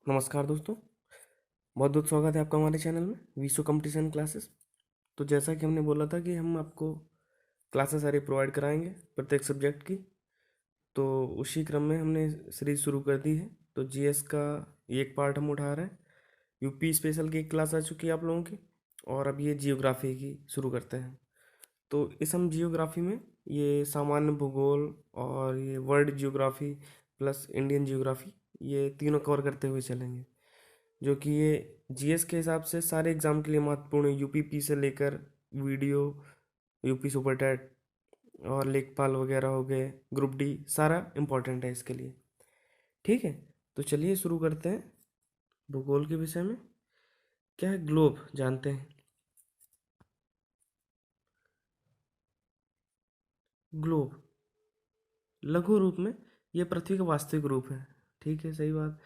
नमस्कार दोस्तों, बहुत बहुत स्वागत है आपका हमारे चैनल में विश्व कंपटीशन क्लासेस। तो जैसा कि हमने बोला था कि हम आपको क्लासेस सारी प्रोवाइड कराएंगे प्रत्येक सब्जेक्ट की, तो उसी क्रम में हमने सीरीज शुरू कर दी है। तो जीएस का ये एक पार्ट हम उठा रहे हैं। यूपी स्पेशल की एक क्लास आ चुकी है आप लोगों की, और अब ये जियोग्राफी की शुरू करते हैं। तो इस हम जियोग्राफी में ये सामान्य भूगोल और ये world geography plus Indian geography, ये तीनों कवर करते हुए चलेंगे, जो कि ये जीएस के हिसाब से सारे एग्जाम के लिए महत्वपूर्ण है। यूपीपी से लेकर वीडियो, यूपी सुपर टेट और लेखपाल वगैरह हो गए, ग्रुप डी, सारा इम्पोर्टेंट है इसके लिए। ठीक है, तो चलिए शुरू करते हैं भूगोल के विषय में। क्या है ग्लोब, जानते हैं? ग्लोब लघु रूप में यह पृथ्वी का वास्तविक रूप है। ठीक है, सही बात।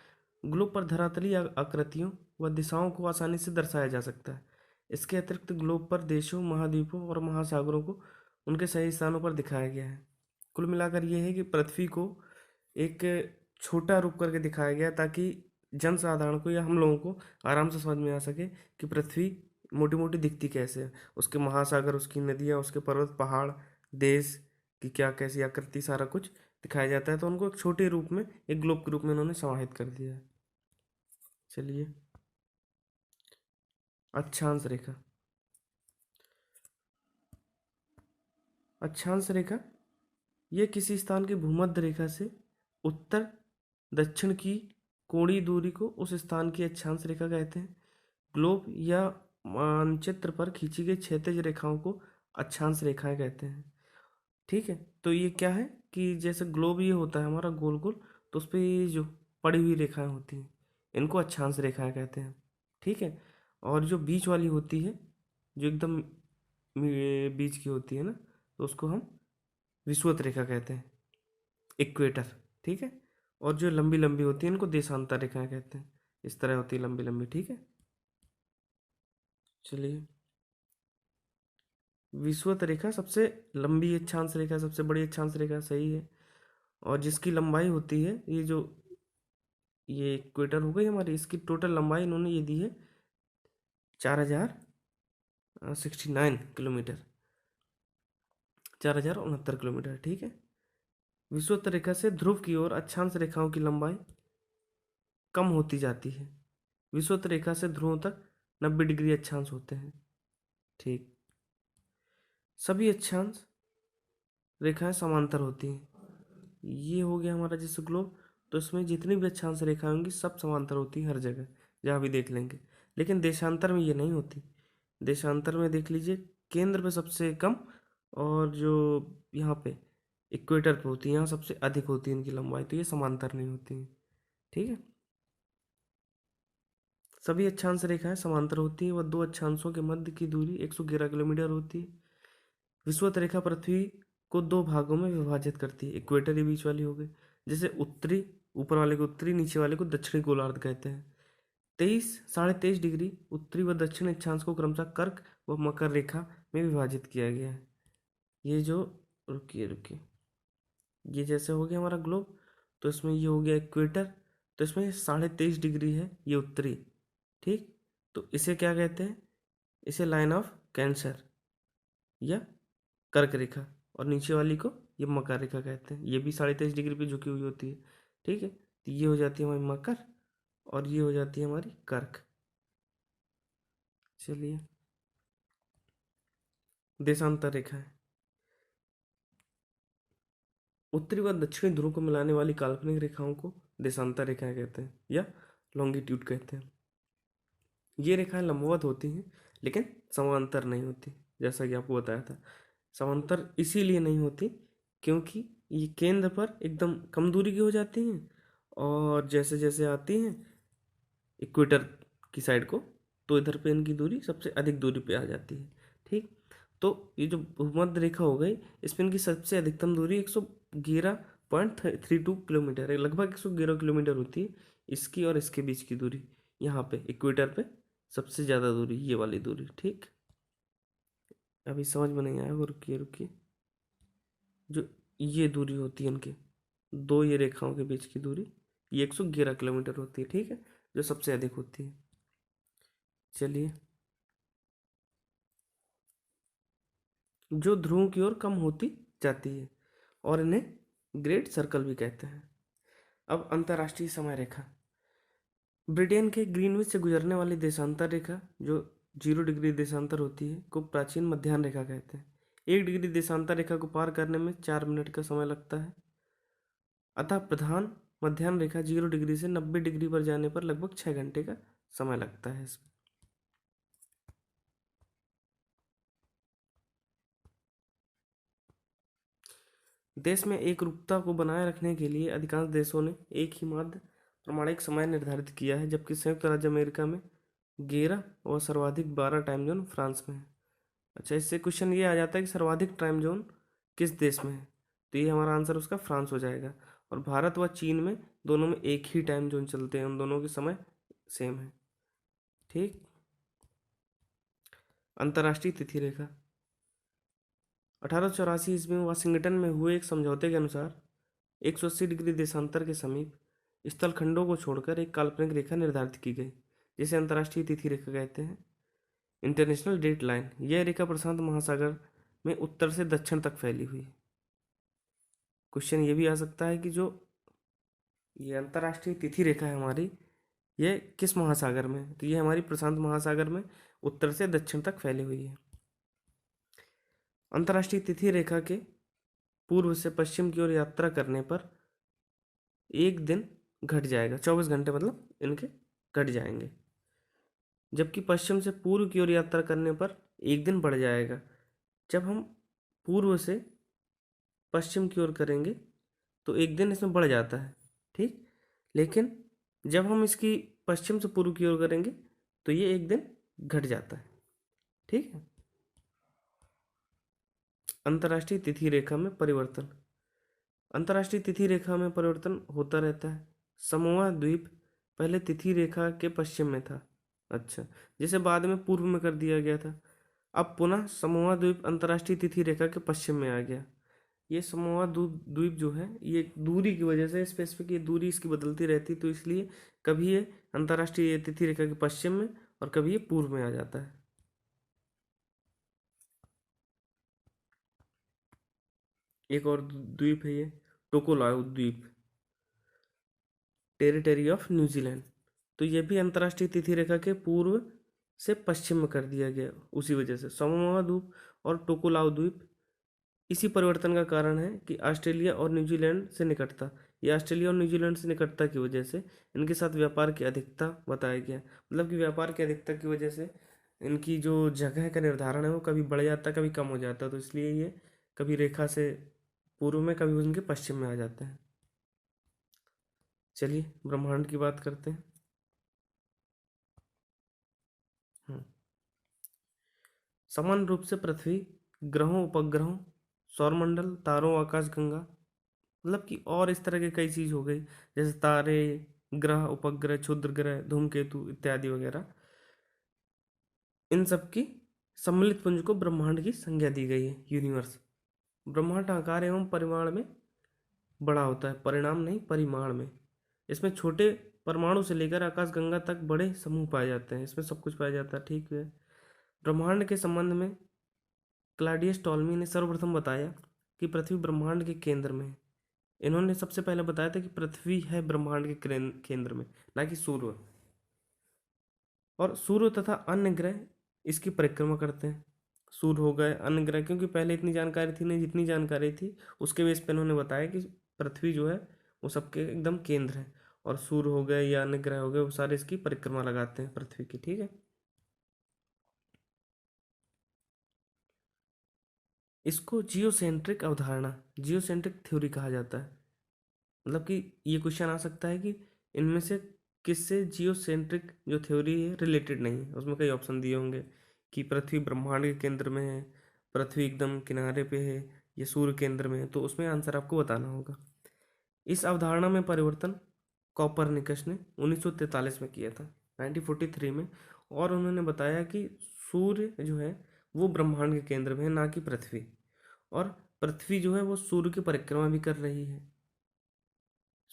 ग्लोब पर धरातलीय आकृतियों व दिशाओं को आसानी से दर्शाया जा सकता है। इसके अतिरिक्त ग्लोब पर देशों, महाद्वीपों और महासागरों को उनके सही स्थानों पर दिखाया गया है। कुल मिलाकर यह है कि पृथ्वी को एक छोटा रूप करके दिखाया गया है, ताकि जनसाधारण को या हम लोगों को आराम से समझ में आ सके कि पृथ्वी मोटी मोटी दिखती कैसे है। उसके महासागर, उसकी नदियाँ, उसके पर्वत, पहाड़, देश की क्या कैसी आकृति, सारा कुछ दिखाया जाता है। तो उनको एक छोटे रूप में, एक ग्लोब के रूप में उन्होंने समाहित कर दिया है। चलिए, अक्षांश रेखा। अक्षांश रेखा यह किसी स्थान की भूमध्य रेखा से उत्तर दक्षिण की कोणीय दूरी को उस स्थान की अक्षांश रेखा कहते हैं। ग्लोब या मानचित्र पर खींची गई क्षैतिज रेखाओं को अक्षांश रेखाएं कहते हैं। ठीक है, तो ये क्या है कि जैसे ग्लोब ये होता है हमारा गोल गोल, तो उस पर ये जो पड़ी हुई रेखाएं होती हैं, इनको अक्षांश रेखाएं कहते हैं। ठीक है, और जो बीच वाली होती है, जो एकदम बीच की होती है ना, तो उसको हम विषुवत रेखा कहते हैं, इक्वेटर। ठीक है, और जो लंबी लंबी होती है इनको देशांतर रेखाएं कहते हैं। इस तरह होती है लंबी लंबी। ठीक है, चलिए। विषुवत रेखा सबसे लंबी अक्षांश रेखा, सबसे बड़ी अक्षांश रेखा, सही है। और जिसकी लंबाई होती है, ये जो ये इक्वेटर हो गई हमारी, इसकी टोटल लंबाई इन्होंने ये दी है 4069 किलोमीटर, 4069 किलोमीटर। ठीक है, विषुवत रेखा से ध्रुव की ओर अक्षांश रेखाओं की लंबाई कम होती जाती है। विषुवत रेखा से ध्रुवों तक 90 डिग्री अक्षांश होते हैं। ठीक, सभी अक्षांश रेखाएं समांतर होती हैं। ये हो गया हमारा जैसे ग्लोब, तो इसमें जितनी भी अक्षांश रेखाएं होंगी सब समांतर होती हैं हर जगह, जहाँ भी देख लेंगे। लेकिन देशांतर में ये नहीं होती। देशांतर में देख लीजिए, केंद्र पे सबसे कम, और जो यहाँ पे इक्वेटर पे होती है यहाँ सबसे अधिक होती है इनकी लंबाई, तो ये समांतर नहीं होती है। ठीक है, सभी अक्षांश रेखाएं समांतर होती हैं व दो अक्षांशों के मध्य की दूरी 111 किलोमीटर होती है। विषुवत रेखा पृथ्वी को दो भागों में विभाजित करती है। इक्वेटर ये बीच वाली हो गई, जैसे उत्तरी, ऊपर वाले को उत्तरी, नीचे वाले को दक्षिणी गोलार्ध कहते हैं। 23 साढ़े 23 डिग्री उत्तरी व दक्षिण अक्षांश को क्रमशः कर्क व मकर रेखा में विभाजित किया गया है। ये जो, रुकिए रुकिए, ये जैसे हो गया हमारा ग्लोब, तो इसमें ये हो गया इक्वेटर, तो इसमें 23.5 डिग्री है ये उत्तरी। ठीक, तो इसे क्या कहते हैं? इसे लाइन ऑफ कैंसर या कर्क रेखा, और नीचे वाली को ये मकर रेखा कहते हैं। ये भी 23.5 डिग्री पे झुकी हुई होती है। ठीक है, तो ये हो जाती है हमारी मकर, और ये हो जाती है हमारी कर्क। चलिए, देशांतर रेखा है, उत्तरी व दक्षिणी ध्रुव को मिलाने वाली काल्पनिक रेखाओं को देशांतर रेखाएं कहते हैं या लॉन्गिट्यूड कहते हैं। ये रेखाएं लंबवत होती हैं लेकिन समांतर नहीं होती, जैसा कि आपको बताया था। समांतर इसीलिए नहीं होती क्योंकि ये केंद्र पर एकदम कम दूरी की हो जाती हैं, और जैसे जैसे आती हैं इक्वेटर की साइड को, तो इधर पे इनकी दूरी सबसे अधिक दूरी पे आ जाती है। ठीक, तो ये जो भूमध्य रेखा हो गई, इसमें इनकी सबसे अधिकतम दूरी 111.32 किलोमीटर है, लगभग 111 किलोमीटर होती है इसकी और इसके बीच की दूरी। यहाँ पे इक्वेटर पे सबसे ज़्यादा दूरी ये वाली दूरी। ठीक, अभी समझ में नहीं आया वो, रुकिए रुकिए। जो ये दूरी होती है इनके दो, ये रेखाओं के बीच की दूरी, ये 111 किलोमीटर होती है। ठीक है, जो सबसे अधिक होती है। चलिए, जो ध्रुव की ओर कम होती जाती है और इन्हें ग्रेट सर्कल भी कहते हैं। अब अंतर्राष्ट्रीय समय रेखा। ब्रिटेन के ग्रीनविच से गुजरने वाली देशांतर रेखा जो 0 डिग्री देशांतर होती है को प्राचीन मध्याह्न रेखा कहते हैं। 1 डिग्री देशांतर रेखा को पार करने में 4 मिनट का समय लगता है। अतः प्रधान मध्याह्न रेखा 0 डिग्री से 90 डिग्री पर जाने पर लगभग 6 घंटे का समय लगता है इसमें। देश में एक रूपता को बनाए रखने के लिए अधिकांश देशों ने एक ही माध्य प्रमाणिक समय निर्धारित किया है, जबकि संयुक्त राज्य अमेरिका में 11 और सर्वाधिक 12 टाइम जोन फ्रांस में है। अच्छा, इससे क्वेश्चन ये आ जाता है कि सर्वाधिक टाइम जोन किस देश में है, तो ये हमारा आंसर उसका फ्रांस हो जाएगा। और भारत व चीन में दोनों में एक ही टाइम जोन चलते हैं, उन दोनों के समय सेम है। ठीक। अंतर्राष्ट्रीय तिथि रेखा। 1884 ईस्वी में वाशिंगटन में हुए एक समझौते के अनुसार 180 डिग्री देशांतर के समीप स्थल खंडों को छोड़कर एक काल्पनिक रेखा निर्धारित की गई, जिसे अंतर्राष्ट्रीय तिथि रेखा कहते हैं, इंटरनेशनल डेट लाइन। यह रेखा प्रशांत महासागर में उत्तर से दक्षिण तक फैली हुई है। क्वेश्चन ये भी आ सकता है कि जो ये अंतर्राष्ट्रीय तिथि रेखा है हमारी, ये किस महासागर में है, तो ये हमारी प्रशांत महासागर में उत्तर से दक्षिण तक फैली हुई है। अंतर्राष्ट्रीय तिथि रेखा के पूर्व से पश्चिम की ओर यात्रा करने पर एक दिन घट जाएगा, 24 घंटे मतलब इनके घट जाएंगे, जबकि पश्चिम से पूर्व की ओर यात्रा करने पर एक दिन बढ़ जाएगा। जब हम पूर्व से पश्चिम की ओर करेंगे तो एक दिन इसमें बढ़ जाता है, ठीक। लेकिन जब हम इसकी पश्चिम से पूर्व की ओर करेंगे तो ये एक दिन घट जाता है, ठीक है। अंतर्राष्ट्रीय तिथि रेखा में परिवर्तन। अंतर्राष्ट्रीय तिथि रेखा में परिवर्तन होता रहता है। समोआ द्वीप पहले तिथि रेखा के पश्चिम में था, अच्छा, जिसे बाद में पूर्व में कर दिया गया था। अब पुनः समोआ द्वीप अंतर्राष्ट्रीय तिथि रेखा के पश्चिम में आ गया। ये समोआ द्वीप जो है, ये दूरी की वजह से स्पेसिफिक, ये दूरी इसकी बदलती रहती, तो इसलिए कभी ये अंतर्राष्ट्रीय तिथि रेखा के पश्चिम में और कभी ये पूर्व में आ जाता है। एक और द्वीप है ये टोकोलाउ द्वीप, टेरिटरी ऑफ न्यूजीलैंड, तो ये भी अंतर्राष्ट्रीय तिथि रेखा के पूर्व से पश्चिम में कर दिया गया। उसी वजह से समोआ द्वीप और टोकोलाउ द्वीप, इसी परिवर्तन का कारण है कि ऑस्ट्रेलिया और न्यूजीलैंड से निकटता, ये ऑस्ट्रेलिया और न्यूजीलैंड से निकटता की वजह से इनके साथ व्यापार की अधिकता बताया गया। मतलब कि व्यापार की अधिकता की वजह से इनकी जो जगह का निर्धारण है वो कभी बढ़ जाता है, कभी कम हो जाता है, तो इसलिए ये कभी रेखा से पूर्व में, कभी उनके पश्चिम में आ जाते हैं। चलिए ब्रह्मांड की बात करते हैं। समान रूप से पृथ्वी, ग्रहों, उपग्रहों, सौरमंडल, तारों, आकाशगंगा, मतलब कि और इस तरह के कई चीज हो गई, जैसे तारे, ग्रह, उपग्रह, क्षुद्र ग्रह, धूमकेतु इत्यादि वगैरह, इन सब की सम्मिलित पुंज को ब्रह्मांड की संज्ञा दी गई है, यूनिवर्स। ब्रह्मांड आकार एवं परिमाण में बड़ा होता है, परिणाम नहीं परिमाण में। इसमें छोटे परमाणु से लेकर आकाशगंगा तक बड़े समूह पाए जाते हैं, इसमें सब कुछ पाया जाता है, ठीक है। ब्रह्मांड के संबंध में क्लाडियस टॉलमी ने सर्वप्रथम बताया कि पृथ्वी ब्रह्मांड के केंद्र में है। इन्होंने सबसे पहले बताया था कि पृथ्वी है ब्रह्मांड के केंद्र में, ना कि सूर्य। और सूर्य तथा अन्य ग्रह इसकी परिक्रमा करते हैं। सूर्य हो गए, अन्य ग्रह, क्योंकि पहले इतनी जानकारी थी नहीं, जितनी जानकारी थी उसके बेस पे इन्होंने बताया कि पृथ्वी जो है वो सबके एकदम केंद्र है, और सूर्य हो गए या अन्य ग्रह हो गए वो सारे इसकी परिक्रमा लगाते हैं पृथ्वी की, ठीक है। इसको जियोसेंट्रिक अवधारणा, जियोसेंट्रिक थ्योरी कहा जाता है। मतलब कि ये क्वेश्चन आ सकता है कि इनमें से किससे जियोसेंट्रिक जो थ्योरी है रिलेटेड नहीं है। उसमें कई ऑप्शन दिए होंगे कि पृथ्वी ब्रह्मांड के केंद्र में है, पृथ्वी एकदम किनारे पे है, ये सूर्य केंद्र में है, तो उसमें आंसर आपको बताना होगा। इस अवधारणा में परिवर्तन कॉपरनिकस ने 1943 में किया था, 1943 में, और उन्होंने बताया कि सूर्य जो है वो ब्रह्मांड के केंद्र में है, ना कि पृथ्वी। और पृथ्वी जो है वो सूर्य की परिक्रमा भी कर रही है।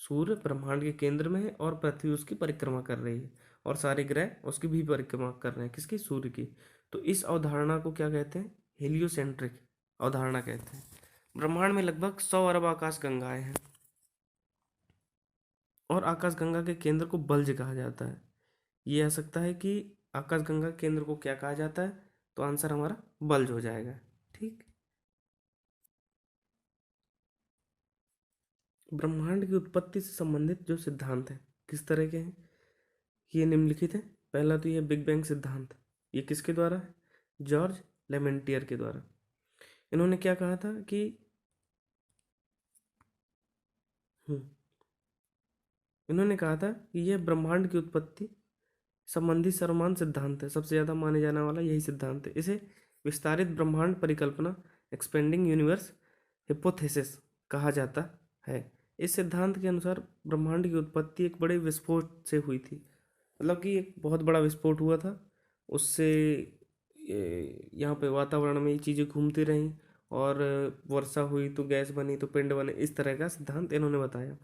सूर्य ब्रह्मांड के केंद्र में है और पृथ्वी उसकी परिक्रमा कर रही है, और सारे ग्रह उसकी भी परिक्रमा कर रहे हैं, किसकी? सूर्य की। तो इस अवधारणा को क्या कहते हैं? हेलियोसेंट्रिक अवधारणा कहते हैं। ब्रह्मांड में लगभग 100 अरब आकाश गंगाएं हैं, और आकाश गंगा के केंद्र को बल्ज कहा जाता है। ये आ सकता है कि आकाश गंगा केंद्र को क्या कहा जाता है, तो आंसर हमारा बल्ज हो जाएगा। ठीक। ब्रह्मांड की उत्पत्ति से संबंधित जो सिद्धांत हैं किस तरह के हैं, ये निम्नलिखित है। पहला तो ये बिग बैंग सिद्धांत, ये किसके द्वारा है? जॉर्ज लेमेंटियर के द्वारा। इन्होंने क्या कहा था कि हम्म, इन्होंने कहा था कि यह ब्रह्मांड की उत्पत्ति संबंधी सर्वमान्य सिद्धांत है, सबसे ज़्यादा माने जाने वाला यही सिद्धांत है। इसे विस्तारित ब्रह्मांड परिकल्पना, एक्सपेंडिंग यूनिवर्स हिपोथेसिस कहा जाता है। इस सिद्धांत के अनुसार ब्रह्मांड की उत्पत्ति एक बड़े विस्फोट से हुई थी, मतलब कि एक बहुत बड़ा विस्फोट हुआ था, उससे यहाँ पे वातावरण में ये चीज़ें घूमती रहीं, और वर्षा हुई तो गैस बनी तो पिंड बने, इस तरह का सिद्धांत इन्होंने बताया।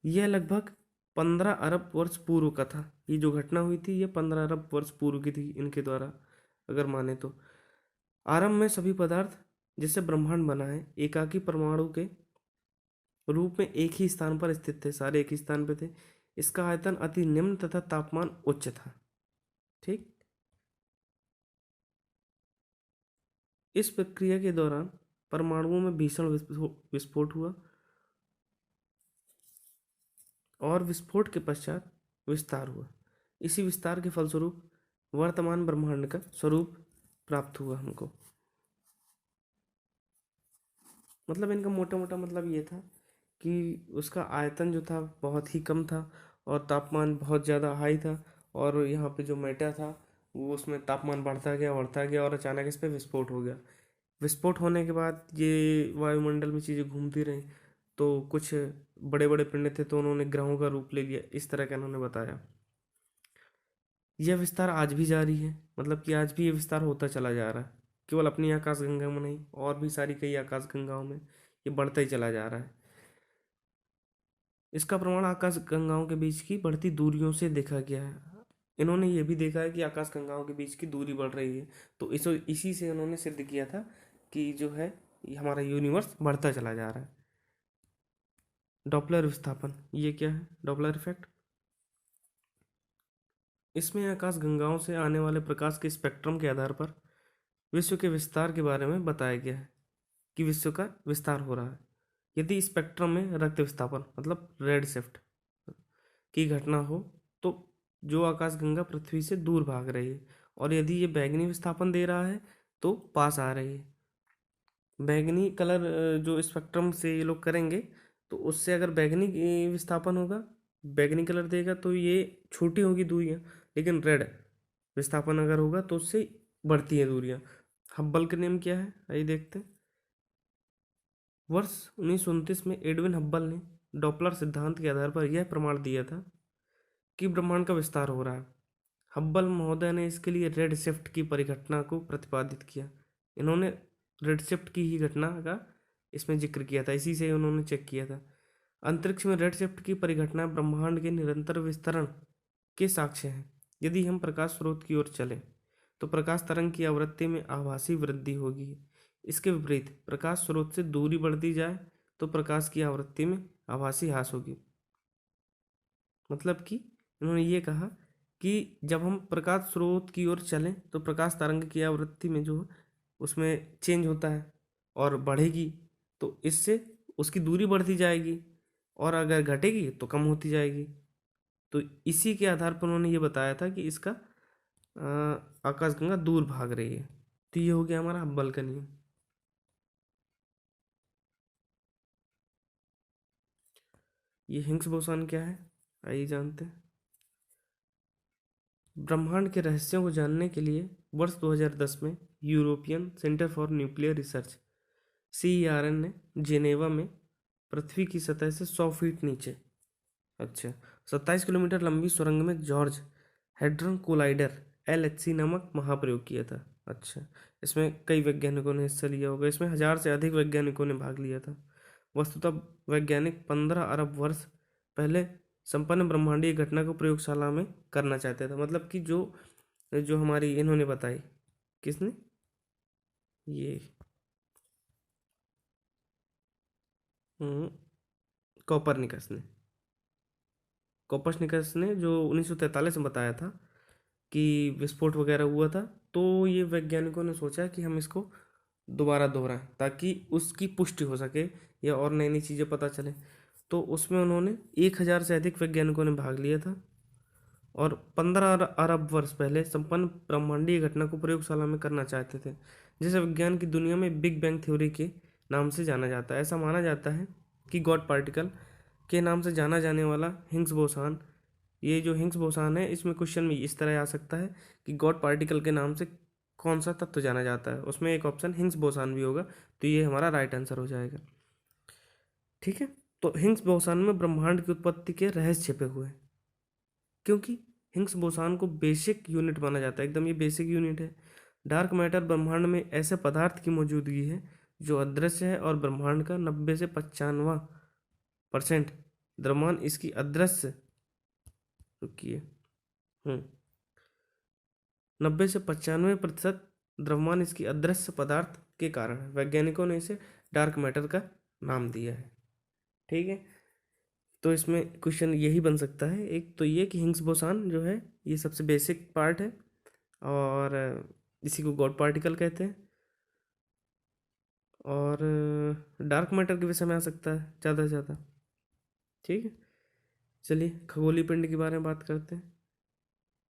यह लगभग 15 अरब वर्ष पूर्व का था। ये जो घटना हुई थी ये 15 अरब वर्ष पूर्व की थी इनके द्वारा, अगर माने तो। आरंभ में सभी पदार्थ जिससे ब्रह्मांड बना है एकाकी परमाणु के रूप में एक ही स्थान पर स्थित थे, सारे एक ही स्थान पे थे। इसका आयतन अति निम्न तथा तापमान उच्च था। ठीक। इस प्रक्रिया के दौरान परमाणुओं में भीषण विस्फोट हुआ, और विस्फोट के पश्चात विस्तार हुआ। इसी विस्तार के फलस्वरूप वर्तमान ब्रह्मांड का स्वरूप प्राप्त हुआ हमको। मतलब इनका मोटा मोटा मतलब ये था कि उसका आयतन जो था बहुत ही कम था, और तापमान बहुत ज़्यादा हाई था, और यहाँ पे जो मैटर था वो उसमें तापमान बढ़ता गया और अचानक इस पे विस्फोट हो गया। विस्फोट होने के बाद ये वायुमंडल में चीज़ें घूमती रहीं, तो कुछ बड़े बड़े पिंड थे तो उन्होंने ग्रहों का रूप ले लिया, इस तरह का इन्होंने बताया। यह विस्तार आज भी जारी है, मतलब कि आज भी ये विस्तार होता चला जा रहा है, केवल अपनी आकाश गंगा में नहीं, और भी सारी कई आकाश गंगाओं में ये बढ़ता ही चला जा रहा है। इसका प्रमाण आकाश गंगाओं के बीच की बढ़ती दूरियों से देखा गया है। इन्होंने ये भी देखा है कि आकाश गंगाओं के बीच की दूरी बढ़ रही है, तो इसी से उन्होंने सिद्ध किया था कि जो है ये हमारा यूनिवर्स बढ़ता चला जा रहा है। डॉपलर विस्थापन, ये क्या है? Doppler effect. इसमें आकाश गंगाओं से आने वाले प्रकाश के स्पेक्ट्रम के आधार पर विश्व के विस्तार के बारे में बताया गया है कि विश्व का विस्तार हो रहा है। यदि स्पेक्ट्रम में रक्त विस्थापन मतलब रेड शिफ्ट की घटना हो तो जो आकाशगंगा पृथ्वी से दूर भाग रही है, और यदि ये बैंगनी विस्थापन दे रहा है तो पास आ रही है। बैंगनी कलर जो स्पेक्ट्रम से ये लोग करेंगे, तो उससे अगर बैंगनी विस्थापन होगा, बैंगनी कलर देगा तो ये छोटी होगी दूरियाँ, लेकिन रेड विस्थापन अगर होगा तो उससे बढ़ती हैं दूरियाँ। हब्बल का नेम क्या है, आइए देखते हैं। वर्ष 1929 में एडविन हब्बल ने डॉपलर सिद्धांत के आधार पर यह प्रमाण दिया था कि ब्रह्मांड का विस्तार हो रहा है। हब्बल महोदय ने इसके लिए रेड शिफ्ट की परिघटना को प्रतिपादित किया। इन्होंने रेड शिफ्ट की ही घटना का इसमें जिक्र किया था, इसी से उन्होंने चेक किया था। अंतरिक्ष में रेड शिफ्ट की परिघटना ब्रह्मांड के निरंतर विस्तरण के साक्ष्य हैं। यदि हम प्रकाश स्रोत की ओर चलें तो प्रकाश तरंग की आवृत्ति में आभासी वृद्धि होगी। इसके विपरीत प्रकाश स्रोत से दूरी बढ़ती जाए तो प्रकाश की आवृत्ति में आभासी ह्रास होगी। मतलब कि इन्होंने ये कहा कि जब हम प्रकाश स्रोत की ओर चलें तो प्रकाश तरंग की आवृत्ति में जो उसमें चेंज होता है और बढ़ेगी, तो इससे उसकी दूरी बढ़ती जाएगी, और अगर घटेगी तो कम होती जाएगी। तो इसी के आधार पर उन्होंने ये बताया था कि इसका आकाशगंगा दूर भाग रही है। तो ये हो गया हमारा हब्बल का नियम। ये हिग्स बोसॉन क्या है, आइए जानते हैं। ब्रह्मांड के रहस्यों को जानने के लिए वर्ष 2010 में European centre for nuclear research CERN ने जेनेवा में पृथ्वी की सतह से 100 फीट नीचे 27 किलोमीटर लंबी सुरंग में जॉर्ज हेड्रन कोलाइडर LHC नामक महाप्रयोग किया था। इसमें कई वैज्ञानिकों ने हिस्सा लिया होगा, इसमें 1000 से अधिक वैज्ञानिकों ने भाग लिया था। वस्तुतः वैज्ञानिक 15 अरब वर्ष पहले संपन्न ब्रह्मांडीय घटना को प्रयोगशाला में करना चाहते थे। मतलब कि जो जो हमारी इन्होंने बताई, किसने, ये कोपरनिकस ने। कोपरनिकस ने जो 1943 में बताया था कि विस्फोट वगैरह हुआ था, तो ये वैज्ञानिकों ने सोचा कि हम इसको दोबारा दोहराएं ताकि उसकी पुष्टि हो सके या और नई नई चीज़ें पता चले। तो उसमें उन्होंने 1000 से अधिक वैज्ञानिकों ने भाग लिया था और 15 अरब वर्ष पहले संपन्न ब्रह्मांडीय घटना को प्रयोगशाला में करना चाहते थे, जिसे विज्ञान की दुनिया में बिग बैंग थ्योरी के नाम से जाना जाता है। ऐसा माना जाता है कि गॉड पार्टिकल के नाम से जाना जाने वाला हिग्स बोसान, ये जो हिग्स बोसान है, इसमें क्वेश्चन में इस तरह आ सकता है कि गॉड पार्टिकल के नाम से कौन सा तत्व जाना जाता है, उसमें एक ऑप्शन हिग्स बोसान भी होगा, तो ये हमारा राइट आंसर हो जाएगा। ठीक है, तो हिग्स बोसान में ब्रह्मांड की उत्पत्ति के रहस्य छिपे हुए हैं, क्योंकि हिग्स बोसान को बेसिक यूनिट माना जाता है, एकदम ये बेसिक यूनिट है। डार्क मैटर ब्रह्मांड में ऐसे पदार्थ की मौजूदगी है जो अदृश्य है और ब्रह्मांड का 90 से 95% द्रव्यमान इसकी अदृश्य, रुकिए, 90 से 95% द्रव्यमान इसकी अदृश्य पदार्थ के कारण है। वैज्ञानिकों ने इसे डार्क मैटर का नाम दिया है। ठीक है, तो इसमें क्वेश्चन यही बन सकता है, एक तो ये कि हिग्स बोसान जो है ये सबसे बेसिक पार्ट है और इसी को गॉड पार्टिकल कहते हैं, और डार्क मैटर के विषय में आ सकता है ज़्यादा से ज़्यादा। ठीक है, चलिए खगोलीय पिंड के बारे में बात करते हैं।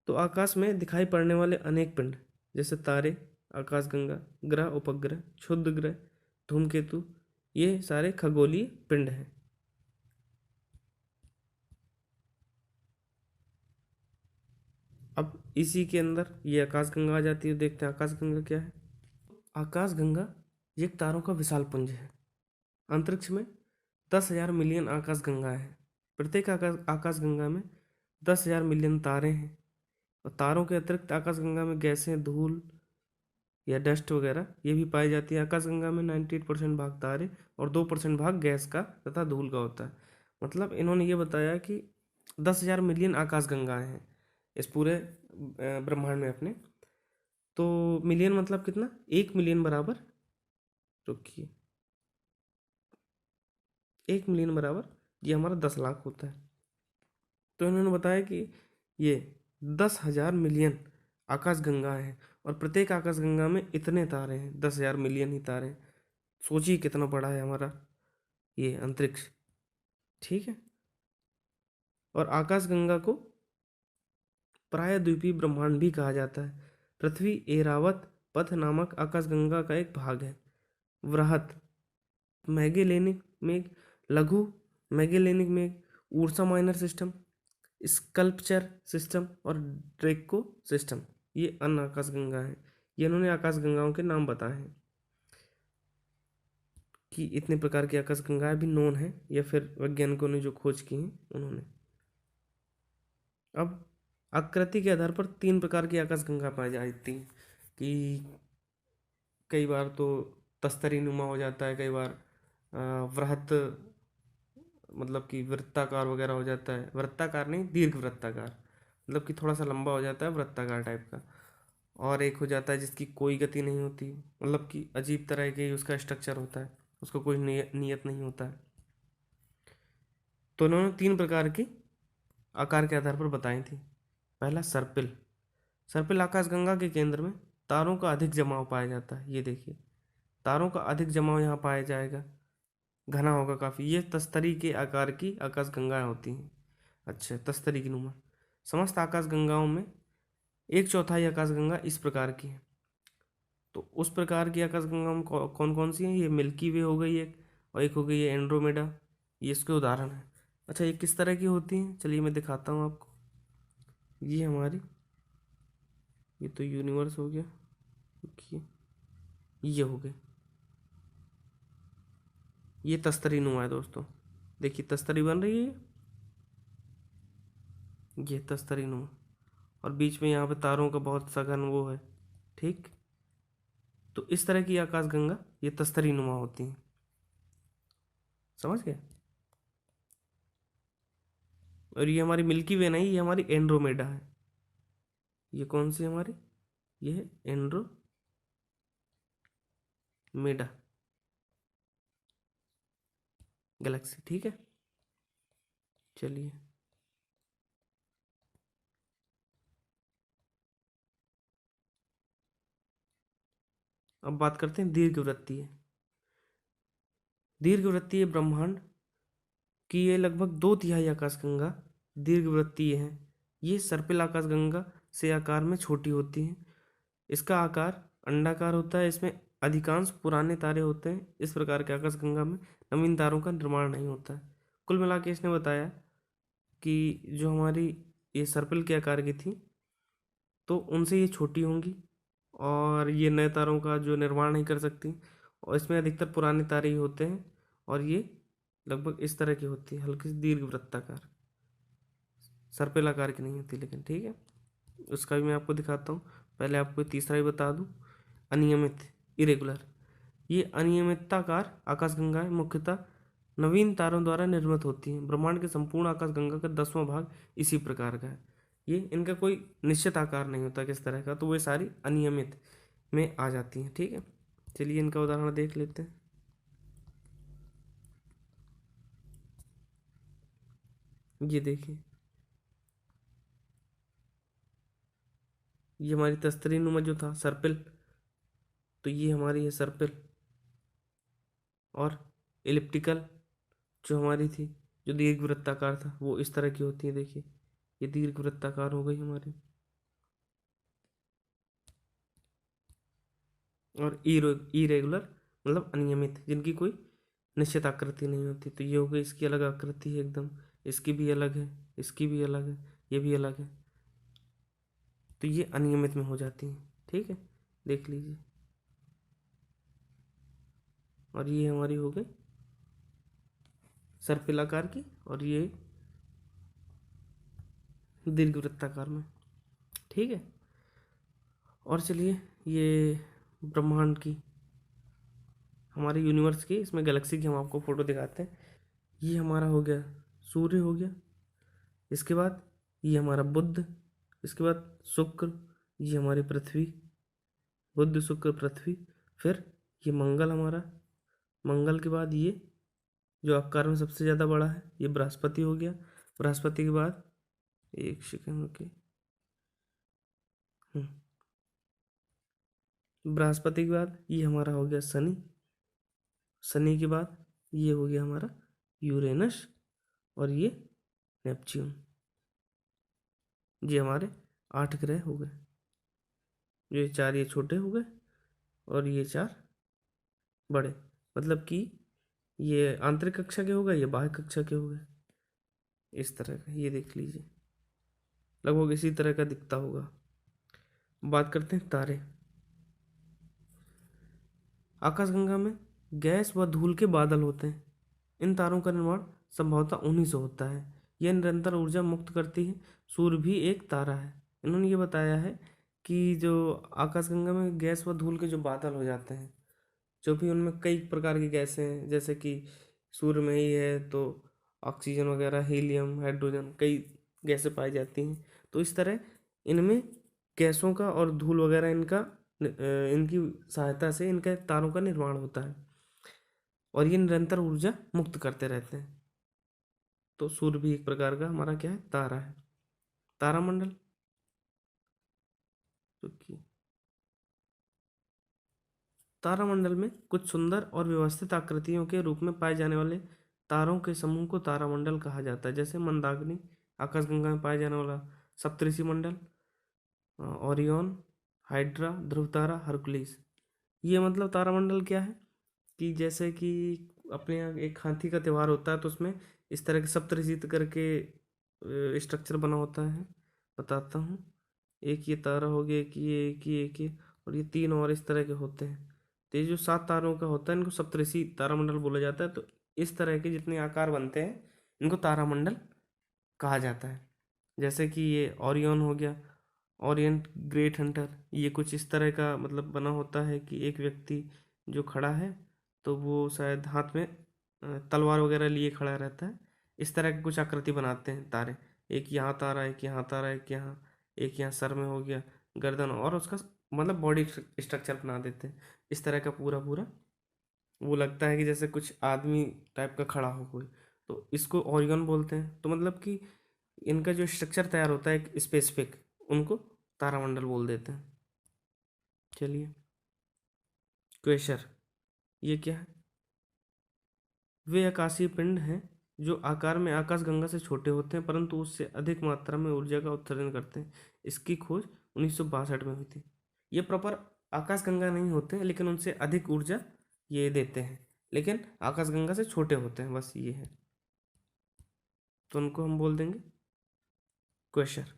तो आकाश में दिखाई पड़ने वाले अनेक पिंड जैसे तारे, आकाशगंगा, ग्रह, उपग्रह, क्षुद्र ग्रह, धूमकेतु, ये सारे खगोलीय पिंड हैं। अब इसी के अंदर ये आकाशगंगा आ जाती है, देखते हैं आकाशगंगा क्या है। आकाशगंगा ये एक तारों का विशाल पुंज है। अंतरिक्ष में 10,000 मिलियन आकाशगंगाएं हैं। प्रत्येक आकाशगंगा में 10,000 मिलियन तारे हैं, और तारों के अतिरिक्त आकाशगंगा में गैसें, धूल या डस्ट वगैरह ये भी पाई जाती है। आकाशगंगा में 98% भाग तारे और 2% भाग गैस का तथा धूल का होता है। मतलब इन्होंने ये बताया कि 10,000 मिलियन आकाशगंगाएं हैं इस पूरे ब्रह्मांड में अपने। तो मिलियन मतलब कितना, 1 मिलियन बराबर, रुकिए, 1 मिलियन बराबर ये हमारा 10 लाख होता है। तो इन्होंने बताया कि ये 10,000 मिलियन आकाशगंगाएं हैं और प्रत्येक आकाशगंगा में इतने तारे हैं, 10,000 मिलियन ही तारे हैं। सोचिए कितना बड़ा है हमारा ये अंतरिक्ष। ठीक है, और आकाशगंगा को प्रायद्वीपीय ब्रह्मांड भी कहा जाता है। पृथ्वी एरावत पथ नामक आकाशगंगा का एक भाग है। वृहत मैगेलेनिक मेघ, लघु मैगेलेनिक मेघ, Ursa minor system, sculpture system और ड्रेको सिस्टम, ये अन्य आकाशगंगा हैं। ये इन्होंने आकाशगंगाओं के नाम बताए हैं कि इतने प्रकार की आकाशगंगाएं भी नोन है, या फिर वैज्ञानिकों ने जो खोज की हैं उन्होंने। अब आकृति के आधार पर 3 प्रकार की आकाशगंगा पाई जाती हैं कि कई बार तो तस्तरी नुमा हो जाता है, कई बार वृहत मतलब कि वृत्ताकार वगैरह हो जाता है, वृत्ताकार नहीं, दीर्घ वृत्ताकार, मतलब कि थोड़ा सा लंबा हो जाता है, वृत्ताकार टाइप का। और एक हो जाता है जिसकी कोई गति नहीं होती, मतलब कि अजीब तरह के उसका स्ट्रक्चर होता है, उसको कोई नियत नहीं होता है। तो उन्होंने 3 प्रकार की आकार के आधार पर बताई थी। पहला सर्पिल। सर्पिल आकाशगंगा के केंद्र में तारों का अधिक जमाव पाया जाता है। ये देखिए, तारों का अधिक जमाव यहाँ पाया जाएगा, घना होगा काफ़ी। ये तस्तरी के आकार की आकाशगंगाएं होती हैं। अच्छा, तस्तरी की नुमा। समस्त आकाशगंगाओं में 1/4 आकाशगंगा इस प्रकार की है। तो उस प्रकार की आकाशगंगा में कौन कौन सी हैं, ये मिल्की वे हो गई एक, और एक हो गई ये एंड्रोमेडा, ये इसके उदाहरण है। अच्छा, ये किस तरह की होती हैं, चलिए मैं दिखाता हूँ आपको। ये हमारी, ये तो यूनिवर्स हो गया, देखिए ये हो गए, ये तस्तरी नुमा है दोस्तों। देखिए तस्तरी बन रही है, ये तस्तरी नुमा, और बीच में यहाँ पे तारों का बहुत सघन वो है। ठीक, तो इस तरह की आकाशगंगा ये तस्तरी नुमा होती हैं। समझ गए। और ये हमारी मिल्की वे नहीं, ये हमारी एंड्रोमेडा है। ये कौन सी हमारी, ये है एंड्रोमेडा गैलेक्सी। ठीक है, चलिए अब बात करते हैं दीर्घवृत्तीय। दीर्घवृत्तीय ब्रह्मांड कि ये लगभग 2/3 आकाशगंगा दीर्घवृत्तीय हैं। ये सर्पिल आकाशगंगा से आकार में छोटी होती हैं। इसका आकार अंडाकार होता है। इसमें अधिकांश पुराने तारे होते हैं। इस प्रकार के आकाशगंगा में नवीन तारों का निर्माण नहीं होता है। कुल मिला के इसने बताया कि जो हमारी ये सर्पिल के आकार की थी तो उनसे ये छोटी होंगी और ये नए तारों का जो निर्माण नहीं कर सकती, और इसमें अधिकतर पुराने तारे ही होते हैं और ये लगभग इस तरह की होती है, हल्की सी दीर्घ वृत्ताकार, सर्पिल आकार की नहीं होती लेकिन। ठीक है, उसका भी मैं आपको दिखाता हूँ। पहले आपको तीसरा ही बता दूँ, अनियमित, इरेगुलर। ये अनियमितताकार आकाशगंगाएं मुख्यतः नवीन तारों द्वारा निर्मित होती हैं। ब्रह्मांड के संपूर्ण आकाशगंगा का 10वां भाग इसी प्रकार का है। ये इनका कोई निश्चित आकार नहीं होता किस तरह का, तो वे सारी अनियमित में आ जाती हैं। ठीक है, चलिए इनका उदाहरण देख लेते हैं। ये देखिए, ये हमारी तस्तरी नुमा जो था सर्पिल, तो ये हमारी है सर्पिल। और एलिप्टिकल जो हमारी थी, जो दीर्घ वृत्ताकार था, वो इस तरह की होती है। देखिए, ये दीर्घ वृत्ताकार हो गई हमारी। और इरेगुलर मतलब अनियमित, जिनकी कोई निश्चित आकृति नहीं होती, तो ये हो गई इसकी अलग आकृति है एकदम। इसकी भी अलग है, इसकी भी अलग है, ये भी अलग है, तो ये अनियमित में हो जाती हैं। ठीक है, देख लीजिए। और ये हमारी हो गई सर्पिलाकार की, और ये दीर्घवृत्ताकार में। ठीक है, और चलिए ये ब्रह्मांड की, हमारे यूनिवर्स की, इसमें गैलेक्सी की हम आपको फोटो दिखाते हैं। ये हमारा हो गया सूर्य हो गया, इसके बाद ये हमारा बुध, इसके बाद शुक्र, ये हमारी पृथ्वी, बुध शुक्र पृथ्वी। फिर ये मंगल हमारा, मंगल के बाद ये जो आकार में सबसे ज़्यादा बड़ा है ये बृहस्पति हो गया। बृहस्पति के बाद, एक सेकंड रुकिए, बृहस्पति के बाद ये हमारा हो गया शनि, शनि के बाद ये हो गया हमारा यूरेनस, और ये नेपच्यून। ये हमारे 8 ग्रह हो गए। ये 4 ये छोटे हो गए और ये 4 बड़े, मतलब कि ये आंतरिक कक्षा के हो गए, ये बाह्य कक्षा के हो गए। इस तरह का ये देख लीजिए, लगभग इसी तरह का दिखता होगा। बात करते हैं तारे। आकाशगंगा में गैस व धूल के बादल होते हैं। इन तारों का निर्माण संभवतः उन्हीं से होता है। यह निरंतर ऊर्जा मुक्त करती है। सूर्य भी एक तारा है। इन्होंने ये बताया है कि जो आकाशगंगा में गैस व धूल के जो बादल हो जाते हैं, जो भी उनमें कई प्रकार की गैसें हैं, जैसे कि सूर्य में ही है तो ऑक्सीजन वगैरह, हीलियम, हाइड्रोजन, कई गैसें पाई जाती हैं। तो इस तरह इनमें गैसों का और धूल वगैरह इनकी सहायता से इनके तारों का निर्माण होता है और ये निरंतर ऊर्जा मुक्त करते रहते हैं। तो सूर्य भी एक प्रकार का हमारा क्या है, तारा है। तारामंडल, तो तारामंडल में कुछ सुंदर और व्यवस्थित आकृतियों के रूप में पाए जाने वाले तारों के समूह को तारामंडल कहा जाता है। जैसे मंदाकिनी, आकाशगंगा में पाए जाने वाला सप्तऋषि मंडल, ओरियन, हाइड्रा, ध्रुव तारा, हरकुलिस। ये मतलब तारामंडल क्या है कि जैसे कि अपने यहाँ एक हाथी का त्यौहार होता है, तो उसमें इस तरह के सप्तऋषि करके स्ट्रक्चर बना होता है। बताता हूँ, एक ये तारा हो गया, एक ये और ये 3 और इस तरह के होते हैं। तो ये जो 7 तारों का होता है इनको सप्तऋषि तारामंडल बोला जाता है। तो इस तरह के जितने आकार बनते हैं इनको तारामंडल कहा जाता है। जैसे कि ये ओरियन हो गया, ओरिएंट ग्रेट हंटर, ये कुछ इस तरह का मतलब बना होता है कि एक व्यक्ति जो खड़ा है तो वो शायद हाथ में तलवार वगैरह लिए खड़ा रहता है। इस तरह की कुछ आकृति बनाते हैं तारे, एक यहाँ तारा, एक यहाँ तारा, एक यहाँ सर में हो गया, गर्दन, और उसका मतलब बॉडी स्ट्रक्चर बना देते हैं इस तरह का पूरा पूरा। वो लगता है कि जैसे कुछ आदमी टाइप का खड़ा हो कोई, तो इसको ओरियन बोलते हैं। तो मतलब कि इनका जो स्ट्रक्चर तैयार होता है एक स्पेसिफिक, उनको तारामंडल बोल देते हैं। चलिए, क्वेशर, ये क्या है? वे आकाशीय पिंड हैं जो आकार में आकाशगंगा से छोटे होते हैं परंतु उससे अधिक मात्रा में ऊर्जा का उत्सर्जन करते हैं। इसकी खोज 1962 में हुई थी। ये प्रॉपर आकाशगंगा नहीं होते हैं, लेकिन उनसे अधिक ऊर्जा ये देते हैं, लेकिन आकाशगंगा से छोटे होते हैं, बस ये है। तो उनको हम बोल देंगे क्वेशर।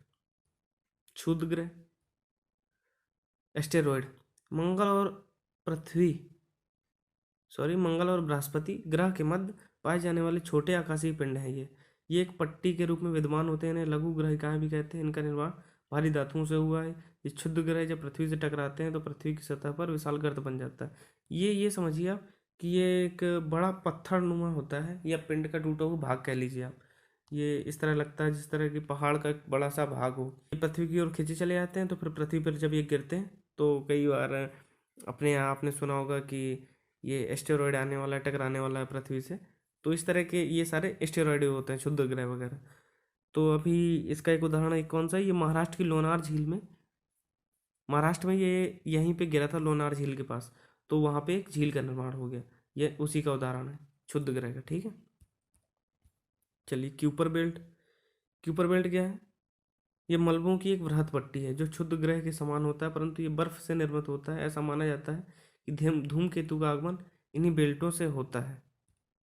क्षुद्र ग्रह, एस्टेरॉयड, मंगल और पृथ्वी मंगल और बृहस्पति ग्रह के मध्य पाए जाने वाले छोटे आकाशीय पिंड हैं। ये एक पट्टी के रूप में विद्यमान होते हैं। इन्हें लघु ग्रहिकाएं भी कहते हैं। इनका निर्माण भारी धातुओं से हुआ है। ये क्षुद्र ग्रह जब पृथ्वी से टकराते हैं तो पृथ्वी की सतह पर विशाल गर्त बन जाता है। ये समझिए आप कि ये एक बड़ा पत्थर नुमा होता है, या पिंड का टूटा हुआ भाग कह लीजिए आप। ये इस तरह लगता है जिस तरह कि पहाड़ का एक बड़ा सा भाग हो। ये पृथ्वी की ओर खींचे चले जाते हैं, तो फिर पृथ्वी पर जब ये गिरते हैं तो कई बार अपने यहाँ आपने सुना होगा कि ये एस्टेरॉयड आने वाला है, टकराने वाला है पृथ्वी से। तो इस तरह के ये सारे एस्टेरॉयड होते हैं, क्षुद्र ग्रह वगैरह। तो अभी इसका एक उदाहरण एक कौन सा है, ये महाराष्ट्र की लोनार झील में, महाराष्ट्र में ये यहीं पे गिरा था लोनार झील के पास, तो वहाँ पे एक झील का निर्माण हो गया। ये उसी का उदाहरण है क्षुद्र ग्रह का। ठीक है, चलिए क्यूपर बेल्ट। क्यूपर बेल्ट क्या है? ये मलबों की एक वृहद पट्टी है जो क्षुद्र ग्रह के समान होता है, परंतु ये बर्फ से निर्मित होता है। ऐसा माना जाता है कि धूमकेतु का आगमन इन्हीं बेल्टों से होता है।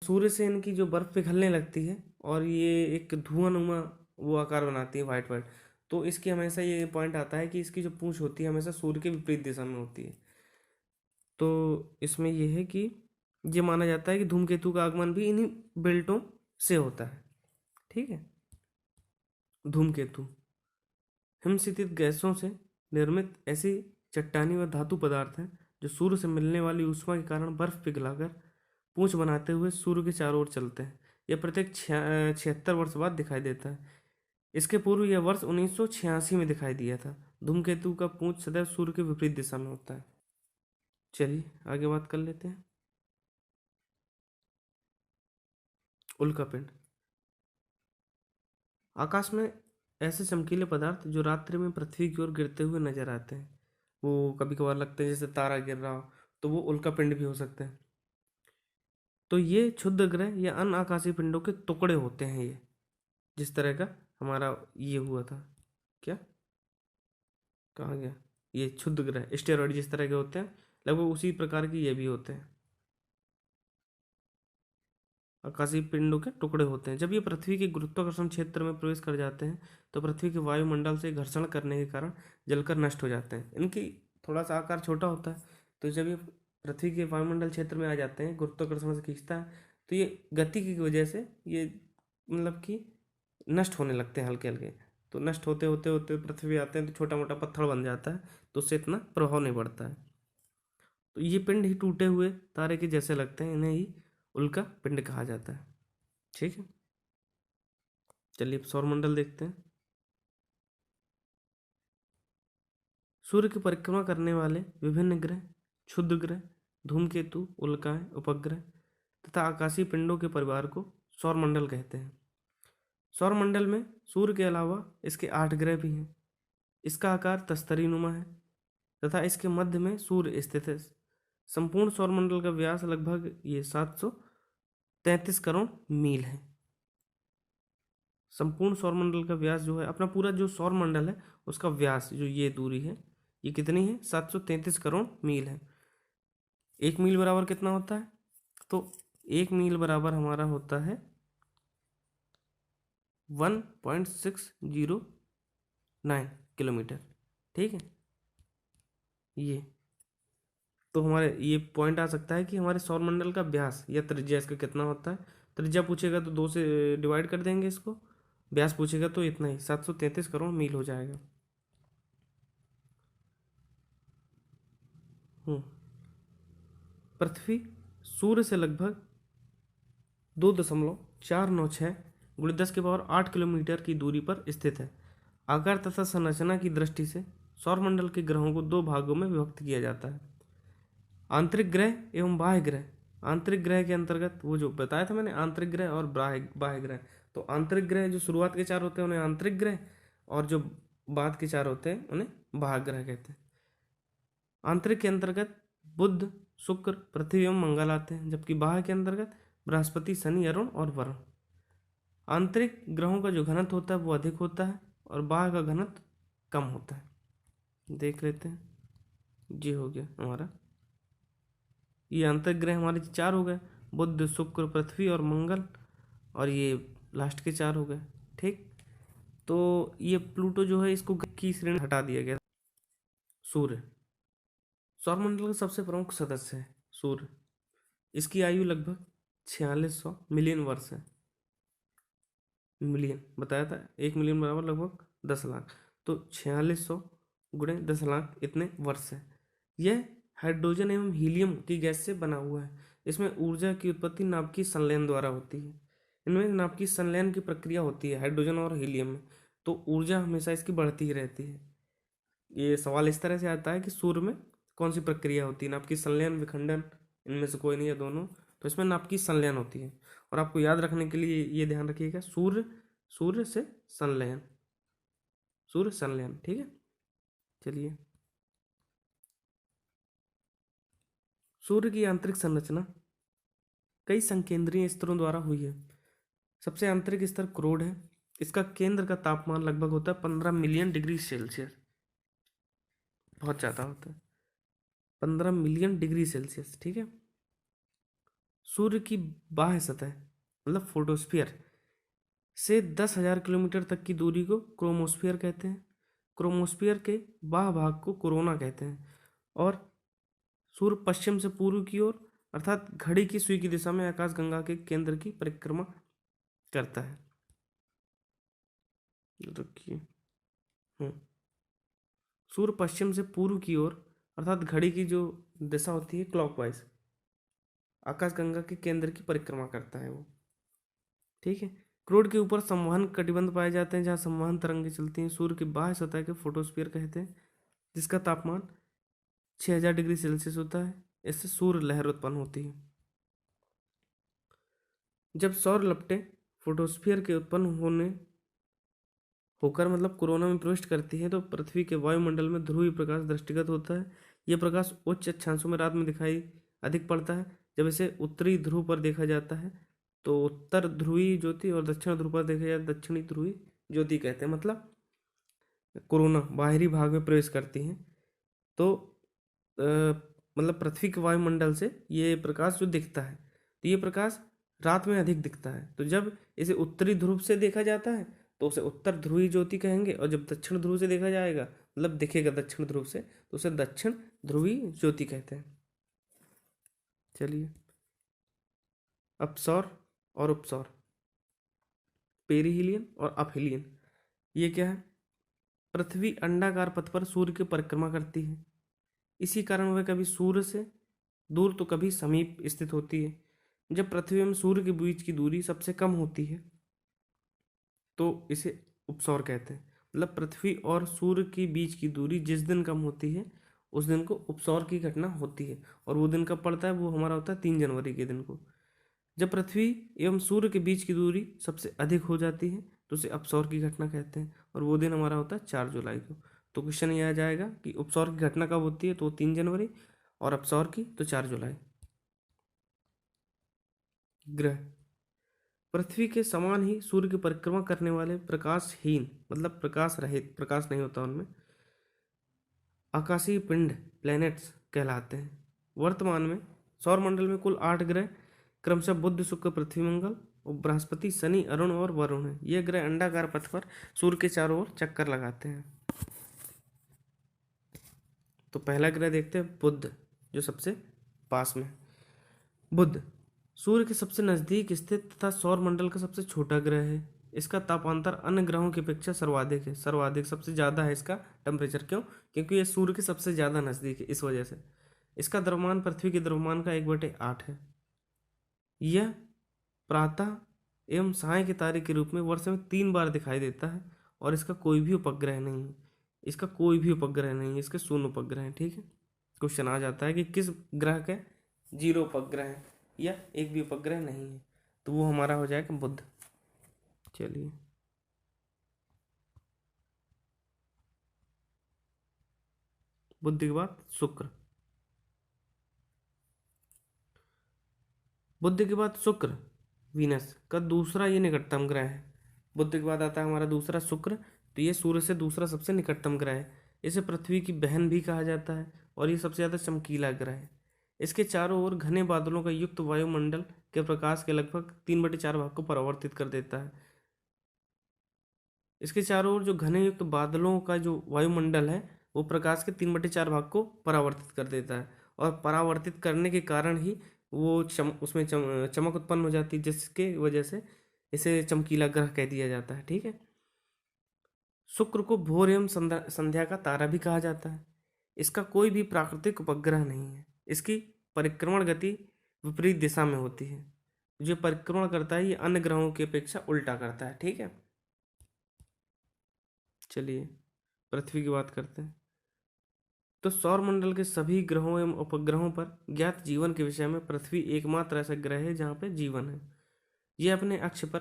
सूर्य से इनकी जो बर्फ पिघलने लगती है और ये एक धुआंनुमा वो आकार बनाती है, वाइट वाइट। तो इसकी हमेशा ये पॉइंट आता है कि इसकी जो पूंछ होती है हमेशा सूर्य के विपरीत दिशा में होती है। तो इसमें यह है कि ये माना जाता है कि धूमकेतु का आगमन भी इन्हीं बेल्टों से होता है। ठीक है, धूमकेतु हिमशितित गैसों से निर्मित ऐसी चट्टानी व धातु पदार्थ हैं जो सूर्य से मिलने वाली ऊष्मा के कारण बर्फ पिघलाकर पूंछ बनाते हुए सूर्य के चारों ओर चलते हैं। यह प्रत्येक 76 वर्ष बाद दिखाई देता है। इसके पूर्व यह वर्ष 1986 में दिखाई दिया था। धूमकेतु का पूंछ सदैव सूर्य के विपरीत दिशा में होता है। चलिए आगे बात कर लेते हैं। उल्कापिंड, आकाश में ऐसे चमकीले पदार्थ जो रात्रि में पृथ्वी की ओर गिरते हुए नजर आते हैं। वो कभी कभार लगते हैं जैसे तारा गिर रहा हो, तो वो उल्कापिंड भी हो सकते हैं। तो ये क्षुद्र ग्रह या अन्य आकाशीय पिंडों के टुकड़े होते हैं। ये जिस तरह का हमारा ये हुआ था, क्या कहाँ गया, ये क्षुद्र ग्रह स्टेरॉइड जिस तरह के होते हैं, लगभग उसी प्रकार के ये भी होते हैं, आकाशीय पिंडों के टुकड़े होते हैं। जब ये पृथ्वी के गुरुत्वाकर्षण क्षेत्र में प्रवेश कर जाते हैं तो पृथ्वी के वायुमंडल से घर्षण करने के कारण जलकर नष्ट हो जाते हैं। इनकी थोड़ा सा आकार छोटा होता है, तो जब ये पृथ्वी के वायुमंडल क्षेत्र में आ जाते हैं, गुरुत्वाकर्षण से खींचता है, तो ये गति की वजह से ये मतलब कि नष्ट होने लगते हैं हल्के हल्के। तो नष्ट होते होते होते पृथ्वी आते हैं तो छोटा मोटा पत्थर बन जाता है, तो उससे इतना प्रभाव नहीं पड़ता है। तो ये पिंड ही टूटे हुए तारे के जैसे लगते हैं, इन्हें ही उल्का पिंड कहा जाता है। ठीक है, चलिए अब सौरमंडल देखते हैं। सूर्य की परिक्रमा करने वाले विभिन्न ग्रह, क्षुद्र ग्रह, धूमकेतु, उल्काएं, उपग्रह तथा आकाशीय पिंडों के परिवार को सौरमंडल कहते हैं। सौरमंडल में सूर्य के अलावा इसके 8 ग्रह भी हैं। इसका आकार तस्तरी नुमा है तथा इसके मध्य में सूर्य स्थित है। संपूर्ण सौरमंडल का व्यास लगभग ये 733 करोड़ मील है। संपूर्ण सौरमंडल का व्यास जो है, अपना पूरा जो सौरमंडल है उसका व्यास जो ये दूरी है, ये कितनी है? 733 करोड़ मील है। 1 मील बराबर कितना होता है? तो 1 मील बराबर हमारा होता है 1.609 किलोमीटर। ठीक है, ये तो हमारे ये पॉइंट आ सकता है कि हमारे सौरमंडल का व्यास या त्रिज्या इसका कितना होता है। त्रिज्या पूछेगा तो 2 से डिवाइड कर देंगे इसको, व्यास पूछेगा तो इतना ही 733 करोड़ मील हो जाएगा। पृथ्वी सूर्य से लगभग 2.496 × 10⁸ किलोमीटर की दूरी पर स्थित है। आकार तथा संरचना की दृष्टि से सौरमंडल के ग्रहों को 2 भागों में विभक्त किया जाता है, आंतरिक ग्रह एवं बाह्य ग्रह। आंतरिक ग्रह के अंतर्गत वो जो बताया था मैंने, आंतरिक ग्रह और बाह्य ग्रह। तो आंतरिक ग्रह जो शुरुआत के 4 होते हैं उन्हें आंतरिक ग्रह, और जो बाद के 4 होते हैं उन्हें बाह्य ग्रह कहते हैं। आंतरिक के अंतर्गत बुध, शुक्र, पृथ्वी एवं मंगल आते हैं, जबकि बाह्य के अंतर्गत बृहस्पति, शनि, अरुण और वरुण। आंतरिक ग्रहों का जो घनत्व होता है वो अधिक होता है और बाह्य का घनत्व कम होता है। देख लेते हैं, जी हो गया हमारा, ये आंतरिक ग्रह हमारे 4 हो गए, बुध, शुक्र, पृथ्वी और मंगल, और ये लास्ट के 4 हो गए। ठीक, तो ये प्लूटो जो है इसको की श्रेणी हटा दिया गया। सूर्य सौरमंडल का सबसे प्रमुख सदस्य है सूर्य। इसकी आयु लगभग 4600 मिलियन वर्ष है। मिलियन बताया था, 1 मिलियन बराबर लगभग 10 लाख, तो 4600 गुणे 10 लाख इतने वर्ष है। यह हाइड्रोजन एवं हीलियम की गैस से बना हुआ है। इसमें ऊर्जा की उत्पत्ति नाभिकीय संलयन द्वारा होती है। इनमें नाभिकीय संलयन की प्रक्रिया होती है हाइड्रोजन और हीलियम में, तो ऊर्जा हमेशा इसकी बढ़ती ही रहती है। ये सवाल इस तरह से आता है कि सूर्य में कौन सी प्रक्रिया होती है, नाभिकीय संलयन, विखंडन, इनमें से कोई नहीं है दोनों, तो इसमें नाभिकीय संलयन होती है। और आपको याद रखने के लिए ये ध्यान रखिएगा, सूर्य से संलयन, सूर्य संलयन। ठीक है, चलिए, सूर्य की आंतरिक संरचना कई संकेंद्रीय स्तरों द्वारा हुई है। सबसे आंतरिक स्तर क्रोड है। इसका केंद्र का तापमान लगभग होता है 15 मिलियन डिग्री सेल्सियस, बहुत ज़्यादा होता है, 15 मिलियन डिग्री सेल्सियस। ठीक है, सूर्य की बाह्य सतह मतलब फोटोस्फीयर से 10,000 किलोमीटर तक की दूरी को क्रोमोस्फीयर कहते हैं। क्रोमोस्फीयर के बाह्य भाग को कोरोना कहते हैं। और सूर्य पश्चिम से पूर्व की ओर अर्थात घड़ी की सुई की दिशा में आकाशगंगा के केंद्र की परिक्रमा करता है। रखिए, सूर्य पश्चिम से पूर्व की ओर अर्थात घड़ी की जो दिशा होती है क्लॉकवाइज, आकाशगंगा के केंद्र की परिक्रमा करता है वो। ठीक है, क्रोड के ऊपर संवहन कटिबंध पाए जाते हैं, जहाँ संवहन तरंगें चलती हैं। सूर्य की बाह्य सतह के फोटोस्फीयर कहते हैं, जिसका तापमान 6000 डिग्री सेल्सियस होता है। इससे सूर्य लहर उत्पन्न होती है। जब सौर लपटें फोटोस्फीयर के उत्पन्न होकर मतलब कोरोना में प्रविष्ट करती है, तो पृथ्वी के वायुमंडल में ध्रुवीय प्रकाश दृष्टिगत होता है। यह प्रकाश उच्च अक्षांशों में रात में दिखाई अधिक पड़ता है। जब इसे उत्तरी ध्रुव पर देखा जाता है तो उत्तर ध्रुवीय ज्योति, और दक्षिण ध्रुव पर देखा जाए दक्षिणी ध्रुवीय ज्योति कहते हैं। मतलब कोरोना बाहरी भाग में प्रवेश करती हैं तो मतलब पृथ्वी के वायुमंडल से ये प्रकाश जो दिखता है, तो ये प्रकाश रात में अधिक दिखता है। तो जब इसे उत्तरी ध्रुव से देखा जाता है तो उसे उत्तर ध्रुवीय ज्योति कहेंगे, और जब दक्षिण ध्रुव से देखा जाएगा मतलब दिखेगा दक्षिण ध्रुव से, तो उसे दक्षिण ध्रुवीय ज्योति कहते हैं। चलिए, अपसौर और उपसौर, पेरिहीलियन और अपहीलियन, ये क्या है? पृथ्वी अंडाकार पथ पर सूर्य की परिक्रमा करती है। इसी कारण वह कभी सूर्य से दूर तो कभी समीप स्थित होती है। जब पृथ्वी एवं सूर्य के बीच की दूरी सबसे कम होती है तो इसे उपसौर कहते हैं। मतलब पृथ्वी और सूर्य के बीच की दूरी जिस दिन कम होती है उस दिन को उपसौर की घटना होती है। और वो दिन कब पड़ता है? वो हमारा होता है 3 जनवरी के दिन को। जब पृथ्वी एवं सूर्य के बीच की दूरी सबसे अधिक हो जाती है तो उसे अपसौर की घटना कहते हैं, और वो दिन हमारा होता है 4 जुलाई को। तो क्वेश्चन ये आ जाएगा कि उपसौर की घटना कब होती है, तो 3 जनवरी, और अपसौर की तो 4 जुलाई। ग्रह पृथ्वी के समान ही सूर्य की परिक्रमा करने वाले प्रकाशहीन मतलब प्रकाश रहित, प्रकाश नहीं होता उनमें, आकाशीय पिंड प्लैनेट्स कहलाते हैं। वर्तमान में सौरमंडल में कुल 8 ग्रह क्रमशः बुध, शुक्र, पृथ्वी, मंगल और बृहस्पति, शनि, अरुण और वरुण है। ये ग्रह अंडाकार पथ पर सूर्य के चारों ओर चक्कर लगाते हैं। तो पहला ग्रह देखते हैं बुध, जो सबसे पास में। बुध सूर्य के सबसे नजदीक स्थित तथा सौरमंडल का सबसे छोटा ग्रह है। इसका तापांतर अन्य ग्रहों की अपेक्षा सर्वाधिक है। सर्वाधिक सबसे ज़्यादा है इसका टेम्परेचर। क्यों? क्योंकि ये सूर्य के सबसे ज़्यादा नज़दीक है, इस वजह से। इसका द्रव्यमान पृथ्वी के द्रव्यमान का 1/8 है। यह प्रातः एवं साय के तारे के रूप में वर्ष में 3 बार दिखाई देता है और इसका कोई भी उपग्रह नहीं है। इसका कोई भी उपग्रह नहीं है, इसके शून्य उपग्रह हैं। ठीक है, क्वेश्चन आ जाता है कि किस ग्रह के 0 उपग्रह है या एक भी उपग्रह नहीं है, तो वो हमारा हो जाएगा बुध। चलिए, बुध के बाद शुक्र। बुध के बाद शुक्र वीनस का दूसरा ये निकटतम ग्रह है। बुध के बाद आता है हमारा दूसरा शुक्र, तो ये सूर्य से दूसरा सबसे निकटतम ग्रह है। इसे पृथ्वी की बहन भी कहा जाता है और ये सबसे ज़्यादा चमकीला ग्रह है। इसके चारों ओर घने बादलों का युक्त वायुमंडल के प्रकाश के लगभग 3/4 भाग को परावर्तित कर देता है। इसके चारों ओर जो घने युक्त बादलों का जो वायुमंडल है वो प्रकाश के 3/4 भाग को परावर्तित कर देता है, और परावर्तित करने के कारण ही वो उसमें चमक उत्पन्न हो जाती है, जिसके वजह से इसे चमकीला ग्रह कह दिया जाता है। ठीक है, शुक्र को भोर एवं संध्या का तारा भी कहा जाता है। इसका कोई भी प्राकृतिक उपग्रह नहीं है। इसकी परिक्रमण गति विपरीत दिशा में होती है। जो परिक्रमण करता है ये अन्य ग्रहों की अपेक्षा उल्टा करता है। ठीक है, चलिए पृथ्वी की बात करते हैं। तो सौरमंडल के सभी ग्रहों एवं उपग्रहों पर ज्ञात जीवन के विषय में पृथ्वी एकमात्र ऐसा ग्रह है जहाँ पे जीवन है। यह अपने अक्ष पर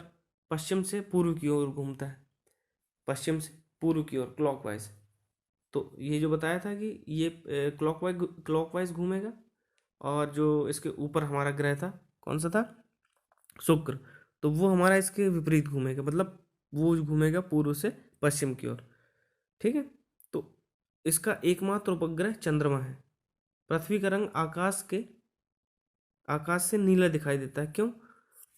पश्चिम से पूर्व की ओर घूमता है, पश्चिम से पूर्व की ओर क्लॉकवाइज। तो ये जो बताया था कि ये क्लॉकवाइज घूमेगा, और जो इसके ऊपर हमारा ग्रह था कौन सा था, शुक्र, तो वो हमारा इसके विपरीत घूमेगा, मतलब वो घूमेगा पूर्व से पश्चिम की ओर। ठीक है, तो इसका एकमात्र उपग्रह चंद्रमा है। पृथ्वी का रंग आकाश से नीला दिखाई देता है। क्यों?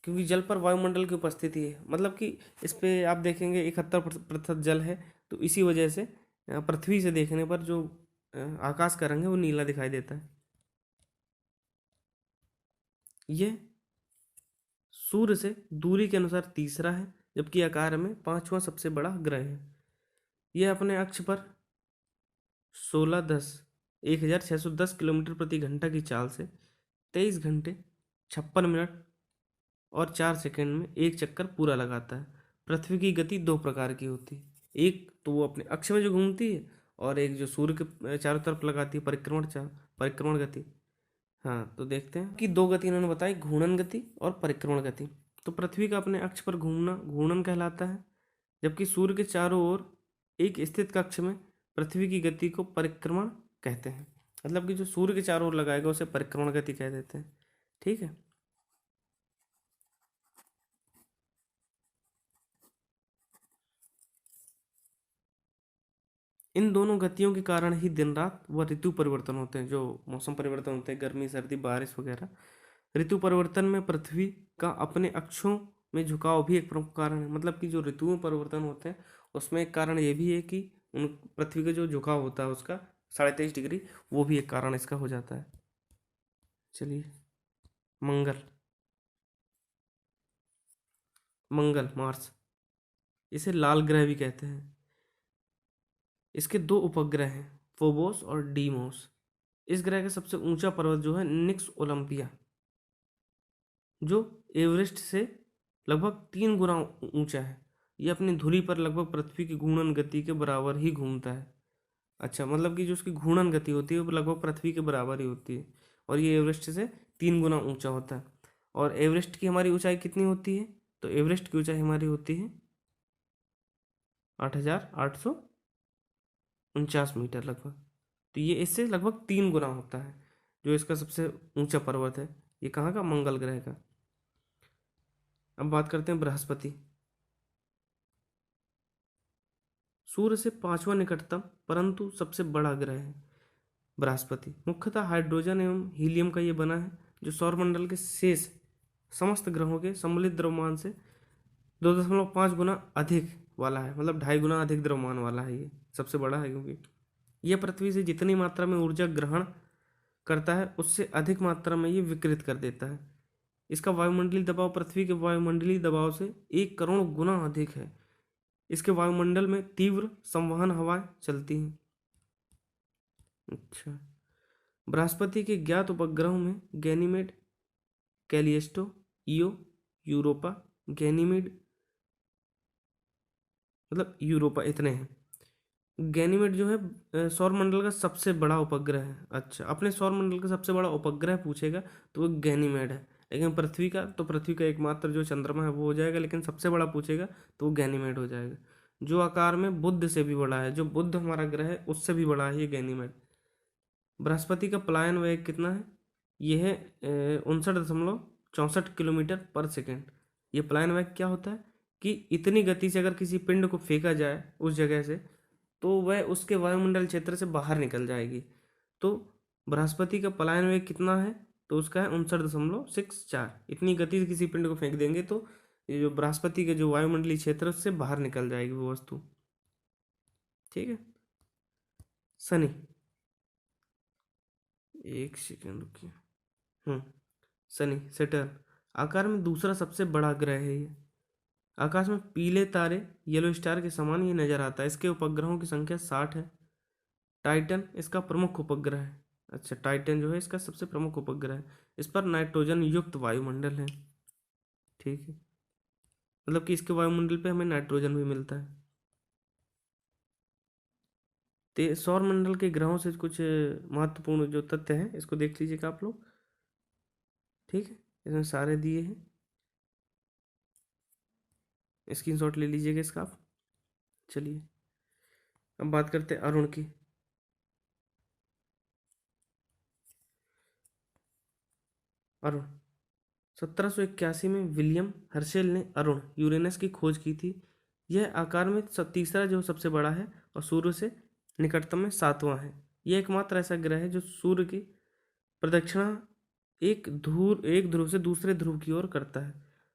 क्योंकि जल पर वायुमंडल की उपस्थिति है, मतलब कि इस पे आप देखेंगे 71% जल है, तो इसी वजह से पृथ्वी से देखने पर जो आकाश का रंग है वो नीला दिखाई देता है। ये सूर्य से दूरी के अनुसार तीसरा है, जबकि आकार में पांचवा सबसे बड़ा ग्रह है। यह अपने अक्ष पर 1610 किलोमीटर प्रति घंटा की चाल से 23 घंटे 56 मिनट और 4 सेकंड में एक चक्कर पूरा लगाता है। पृथ्वी की गति 2 प्रकार की होती है, एक तो वो अपने अक्ष में जो घूमती है, और एक जो सूर्य के चारों तरफ लगाती है परिक्रमण गति। हाँ, तो देखते हैं कि 2 गति इन्होंने बताई, घूर्णन गति और परिक्रमण गति। तो पृथ्वी का अपने अक्ष पर घूमना घूर्णन कहलाता है, जबकि सूर्य के चारों ओर एक स्थित कक्ष में पृथ्वी की गति को परिक्रमण कहते हैं। मतलब कि जो सूर्य के चारों ओर लगाएगा उसे परिक्रमण गति कह देते हैं। ठीक है, इन दोनों गतियों के कारण ही दिन रात व ऋतु परिवर्तन होते हैं, जो मौसम परिवर्तन होते हैं, गर्मी सर्दी बारिश वगैरह। ऋतु परिवर्तन में पृथ्वी का अपने अक्षों में झुकाव भी एक प्रमुख कारण है। मतलब कि जो ऋतु में परिवर्तन होते हैं उसमें एक कारण ये भी है कि उन पृथ्वी का जो झुकाव होता है उसका 23.5 डिग्री, वो भी एक कारण इसका हो जाता है। चलिए, मंगल। मार्स, इसे लाल ग्रह भी कहते हैं। इसके 2 उपग्रह हैं, फोबोस और डीमोस। इस ग्रह का सबसे ऊंचा पर्वत जो है निक्स ओलंपिया, जो एवरेस्ट से लगभग 3 गुना ऊंचा है। यह अपनी धुरी पर लगभग पृथ्वी की घूर्णन गति के बराबर ही घूमता है। अच्छा, मतलब कि जो उसकी घूर्णन गति होती है वो लगभग पृथ्वी के बराबर ही होती है, और ये एवरेस्ट से 3 गुना ऊंचा होता है। और एवरेस्ट की हमारी ऊंचाई कितनी होती है? तो एवरेस्ट की ऊंचाई हमारी होती है 8,849 मीटर लगभग। तो ये इससे लगभग 3 गुना होता है, जो इसका सबसे ऊंचा पर्वत है। ये कहाँ का? मंगल ग्रह का। अब बात करते हैं बृहस्पति। सूर्य से 5वां निकटतम परंतु सबसे बड़ा ग्रह है बृहस्पति। मुख्यतः हाइड्रोजन एवं हीलियम का ये बना है, जो सौरमंडल के शेष समस्त ग्रहों के सम्मिलित द्रव्यमान से 2.5 गुना अधिक वाला है, मतलब 2.5 गुना अधिक द्रव्यमान वाला है। ये सबसे बड़ा है क्योंकि यह पृथ्वी से जितनी मात्रा में ऊर्जा ग्रहण करता है उससे अधिक मात्रा में ये विकृत कर देता है। इसका वायुमंडलीय दबाव पृथ्वी के वायुमंडलीय दबाव से 1 करोड़ गुना अधिक है। इसके वायुमंडल में तीव्र संवहन हवाएं चलती हैं। अच्छा, बृहस्पति के ज्ञात उपग्रहों में Ganymede, Callisto, Io, Europa, Ganymede, मतलब यूरोपा इतने हैं। गैनीमेड जो है सौर मंडल का सबसे बड़ा उपग्रह है। अच्छा, अपने सौर मंडल का सबसे बड़ा उपग्रह पूछेगा तो वो गैनीमेड है। लेकिन पृथ्वी का, तो पृथ्वी का एकमात्र जो चंद्रमा है वो हो जाएगा, लेकिन सबसे बड़ा पूछेगा तो वो गैनीमेड हो जाएगा। जो आकार में बुध से भी बड़ा है, जो बुध हमारा ग्रह है उससे भी बड़ा है ये गैनीमेड। बृहस्पति का पलायन वेग कितना है? ये है 59.64 किलोमीटर पर सेकेंड। ये पलायन वेग क्या होता है कि इतनी गति से अगर किसी पिंड को फेंका जाए उस जगह से, तो वह उसके वायुमंडल क्षेत्र से बाहर निकल जाएगी। तो बृहस्पति का पलायन वेग कितना है? तो उसका है 59.64। इतनी गति से किसी पिंड को फेंक देंगे तो ये जो बृहस्पति के जो वायुमंडलीय क्षेत्र है उससे बाहर निकल जाएगी वो वस्तु। ठीक है। शनि, एक सेकेंड रुकिए। हम्म शनि, सैटर्न, आकार में दूसरा सबसे बड़ा ग्रह है ये। आकाश में पीले तारे, येलो स्टार के समान ये नजर आता है। इसके उपग्रहों की संख्या 60 है। टाइटन इसका प्रमुख उपग्रह है। अच्छा, टाइटन जो है इसका सबसे प्रमुख उपग्रह है। इस पर नाइट्रोजन युक्त वायुमंडल है। ठीक है, मतलब कि इसके वायुमंडल पे हमें नाइट्रोजन भी मिलता है। तो सौर मंडल के ग्रहों से कुछ महत्वपूर्ण जो तथ्य हैं इसको देख लीजिएगा आप लोग। ठीक है, इसमें सारे दिए हैं, स्क्रीनशॉट ले लीजिएगा इसका आप। चलिए अब बात करते हैं अरुण की। अरुण, 1781 में विलियम हर्शेल ने अरुण यूरेनस की खोज की थी। यह आकार में तीसरा जो सबसे बड़ा है और सूर्य से निकटतम में सातवां है। यह एकमात्र ऐसा ग्रह है जो सूर्य की प्रदक्षिणा एक ध्रुव से दूसरे ध्रुव की ओर करता है,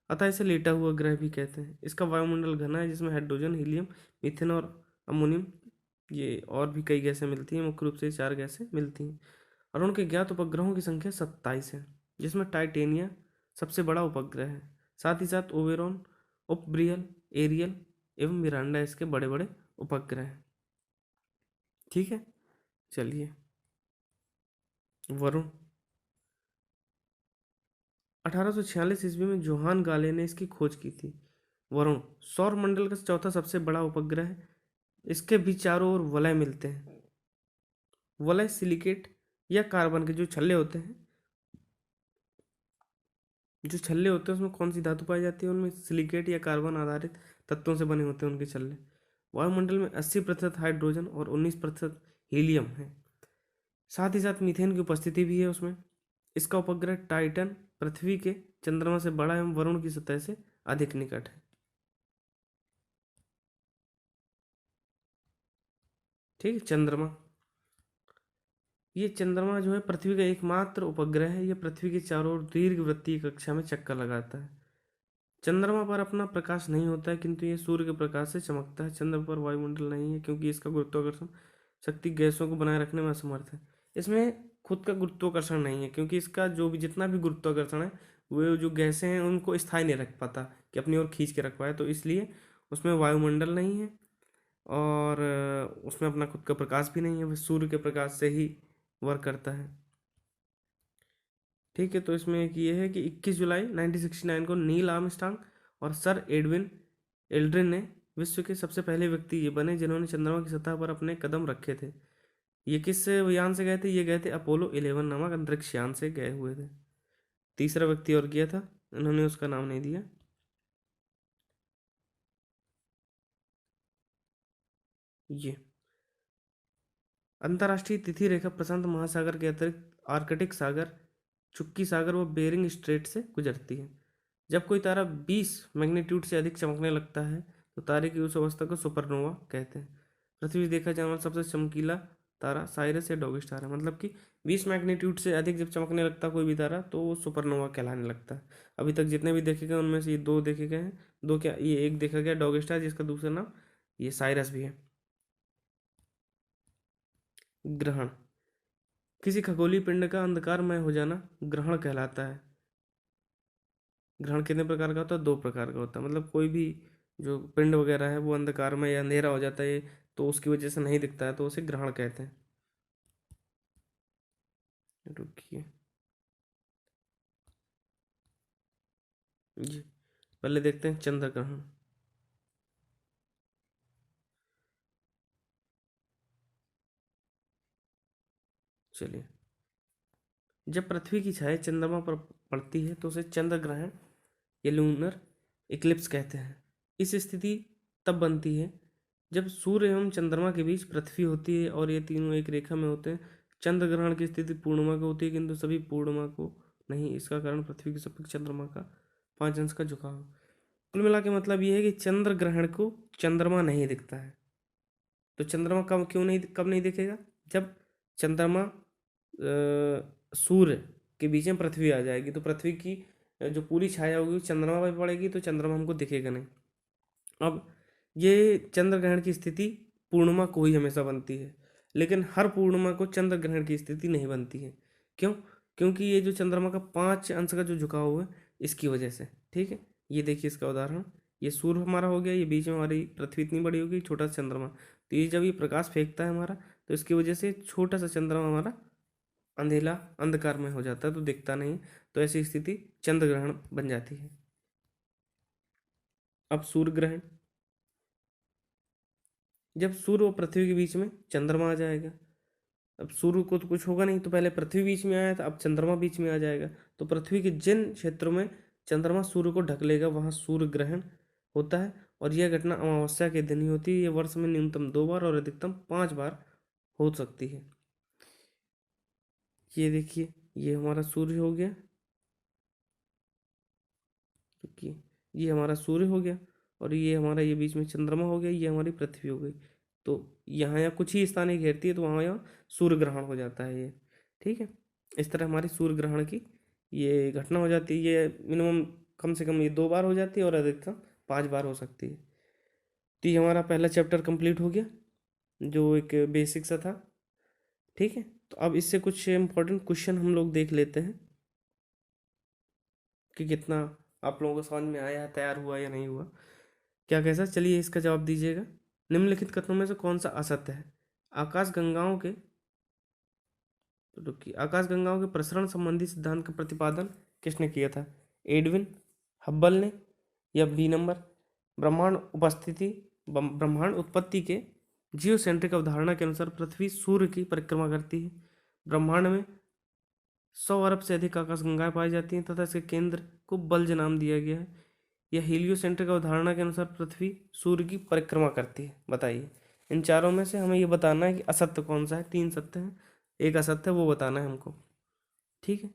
अतः इसे लेटा हुआ ग्रह भी कहते हैं। इसका वायुमंडल घना है जिसमें हाइड्रोजन, हीलियम, मीथेन और अमोनियम, ये और भी कई गैसें मिलती हैं। मुख्य रूप से 4 गैसें मिलती हैं। अरुण के ज्ञात उपग्रहों की संख्या 27 है, जिसमें टाइटेनिया सबसे बड़ा उपग्रह है। साथ ही साथ ओबेरॉन, उपब्रियल, एरियल एवं मिरांडा इसके बड़े बड़े उपग्रह हैं। ठीक है, चलिए वरुण, 1846 ईस्वी में जोहान गाले ने इसकी खोज की थी। वरुण सौर मंडल का चौथा सबसे बड़ा उपग्रह है। इसके भी चारों ओर वलय मिलते हैं। वलय सिलिकेट या कार्बन के जो छल्ले होते हैं, उसमें कौन सी धातु पाई जाती है? उनमें सिलिकेट या कार्बन आधारित तत्वों से बने होते हैं उनके छल्ले। वायुमंडल में 80% हाइड्रोजन और 19% हीलियम है। साथ ही साथ मीथेन की उपस्थिति भी है उसमें। इसका उपग्रह टाइटन पृथ्वी के चंद्रमा से बड़ा एवं वरुण की सतह से अधिक निकट है। ठीक है, चंद्रमा, ये चंद्रमा जो है पृथ्वी का एकमात्र उपग्रह है। ये पृथ्वी के चारों ओर दीर्घवृत्तीय कक्षा में चक्कर लगाता है। चंद्रमा पर अपना प्रकाश नहीं होता है, किंतु ये सूर्य के प्रकाश से चमकता है। चंद्रमा पर वायुमंडल नहीं है क्योंकि इसका गुरुत्वाकर्षण शक्ति गैसों को बनाए रखने में असमर्थ है। इसमें खुद का गुरुत्वाकर्षण नहीं है क्योंकि इसका जो भी जितना भी गुरुत्वाकर्षण है वो जो गैसें हैं उनको स्थायी नहीं रख पाता कि अपनी ओर खींच के रख पाए, तो इसलिए उसमें वायुमंडल नहीं है। और उसमें अपना खुद का प्रकाश भी नहीं है, वह सूर्य के प्रकाश से ही वर्क करता है। ठीक है, तो इसमें एक ये है कि 21 जुलाई 1969 को नील आर्मस्ट्रांग और सर एडविन एल्ड्रिन ने विश्व के सबसे पहले व्यक्ति ये बने जिन्होंने चंद्रमा की सतह पर अपने कदम रखे थे। ये किस यान से गए थे? ये गए थे अपोलो 11 नामक अंतरिक्ष यान से गए हुए थे। तीसरा व्यक्ति और किया था, उन्होंने उसका नाम नहीं दिया। ये अंतर्राष्ट्रीय तिथि रेखा प्रशांत महासागर के अतिरिक्त आर्कटिक सागर, चुक्की सागर व बेरिंग स्ट्रेट से गुजरती है। जब कोई तारा 20 मैग्नीट्यूड से अधिक चमकने लगता है तो तारे की उस अवस्था को सुपरनोवा कहते हैं। पृथ्वी से देखा जाने वाला सबसे चमकीला तारा साइरस या डॉग स्टार है। मतलब कि 20 मैग्नीट्यूड से अधिक जब चमकने लगता है कोई भी तारा तो वो सुपरनोवा कहलाने लगता है। अभी तक जितने भी देखे गए उनमें से ये 2 देखे गए हैं। 2 क्या, ये एक देखा गया डॉग स्टार जिसका दूसरा नाम ये साइरस भी है। ग्रहण, किसी खगोलीय पिंड का अंधकारमय हो जाना ग्रहण कहलाता है। ग्रहण कितने प्रकार का होता है? 2 प्रकार का होता है। मतलब कोई भी जो पिंड वगैरह है वो अंधकारमय या अंधेरा हो जाता है तो उसकी वजह से नहीं दिखता है तो उसे ग्रहण कहते हैं। रुकिए जी, पहले देखते हैं चंद्र ग्रहण। चलिए, जब पृथ्वी की छाया चंद्रमा पर पड़ती है तो उसे चंद्र ग्रहण या लूनर इक्लिप्स कहते हैं। इस स्थिति तब बनती है जब सूर्य एवं चंद्रमा के बीच पृथ्वी होती है और ये तीनों एक रेखा में होते हैं। चंद्र ग्रहण की स्थिति पूर्णिमा को होती है, किंतु सभी पूर्णिमा को नहीं। इसका कारण पृथ्वी के सपेक्ष चंद्रमा का 5 अंश का झुकाव। कुल मिला के मतलब ये है कि चंद्र ग्रहण को चंद्रमा नहीं दिखता है। तो चंद्रमा कब नहीं दिखेगा? जब चंद्रमा सूर्य के बीच में पृथ्वी आ जाएगी, तो पृथ्वी की जो पूरी छाया होगी चंद्रमा पर पड़ेगी, तो चंद्रमा हमको दिखेगा नहीं। अब ये चंद्र ग्रहण की स्थिति पूर्णिमा को ही हमेशा बनती है, लेकिन हर पूर्णिमा को चंद्र ग्रहण की स्थिति नहीं बनती है। क्यों? क्योंकि ये जो चंद्रमा का 5 अंश का जो झुकाव हुआ है, इसकी वजह से। ठीक है, ये देखिए इसका उदाहरण। ये सूर्य हमारा हो गया, ये बीच में हमारी पृथ्वी इतनी बड़ी होगी, छोटा सा चंद्रमा। तो ये जब ये प्रकाश फेंकता है हमारा, तो इसकी वजह से छोटा सा चंद्रमा हमारा अंधेला अंधकार में हो जाता है, तो दिखता नहीं। तो ऐसी स्थिति चंद्र ग्रहण बन जाती है। अब सूर्य ग्रहण, जब सूर्य और पृथ्वी के बीच में चंद्रमा आ जाएगा। अब सूर्य को तो कुछ होगा नहीं, तो पहले पृथ्वी बीच में आया था, अब चंद्रमा बीच में आ जाएगा। तो पृथ्वी के जिन क्षेत्रों में चंद्रमा सूर्य को ढक लेगा वहाँ सूर्य ग्रहण होता है। और यह घटना अमावस्या के दिन ही होती है। ये वर्ष में न्यूनतम 2 बार और अधिकतम 5 बार हो सकती है। ये देखिए, ये हमारा सूर्य हो गया, क्योंकि ये हमारा सूर्य हो गया, और ये हमारा ये बीच में चंद्रमा हो गया, ये हमारी पृथ्वी हो गई। तो यहाँ या कुछ ही स्थान घेरती है, तो वहाँ यहाँ सूर्य ग्रहण हो जाता है ये। ठीक है, इस तरह हमारी सूर्य ग्रहण की ये घटना हो जाती है। ये मिनिमम कम से कम ये 2 बार हो जाती है और अधिकतम 5 बार हो सकती है। तो ये हमारा पहला चैप्टर कंप्लीट हो गया, जो एक बेसिक सा था। ठीक है, तो अब इससे कुछ इम्पोर्टेंट क्वेश्चन हम लोग देख लेते हैं कि कितना आप लोगों को समझ में आया, तैयार हुआ या नहीं हुआ, क्या कैसा। चलिए इसका जवाब दीजिएगा। निम्नलिखित कथनों में से कौन सा असत्य है? आकाशगंगाओं के रुकिए, आकाशगंगाओं के प्रसरण संबंधी सिद्धांत का प्रतिपादन किसने किया था? एडविन हब्बल ने, या बी नंबर ब्रह्मांड उत्पत्ति के जियोसेंट्रिक अवधारणा के अनुसार पृथ्वी सूर्य की परिक्रमा करती है। ब्रह्मांड में 100 अरब से अधिक आकाशगंगाएं पाई जाती हैं तथा इसके केंद्र को बल्ज नाम दिया गया है। यह हीलियोसेंट्रिक अवधारणा के अनुसार पृथ्वी सूर्य की परिक्रमा करती है। बताइए, इन चारों में से हमें ये बताना है कि असत्य कौन सा है। 3 सत्य हैं, एक असत्य है, वो बताना है हमको। ठीक है,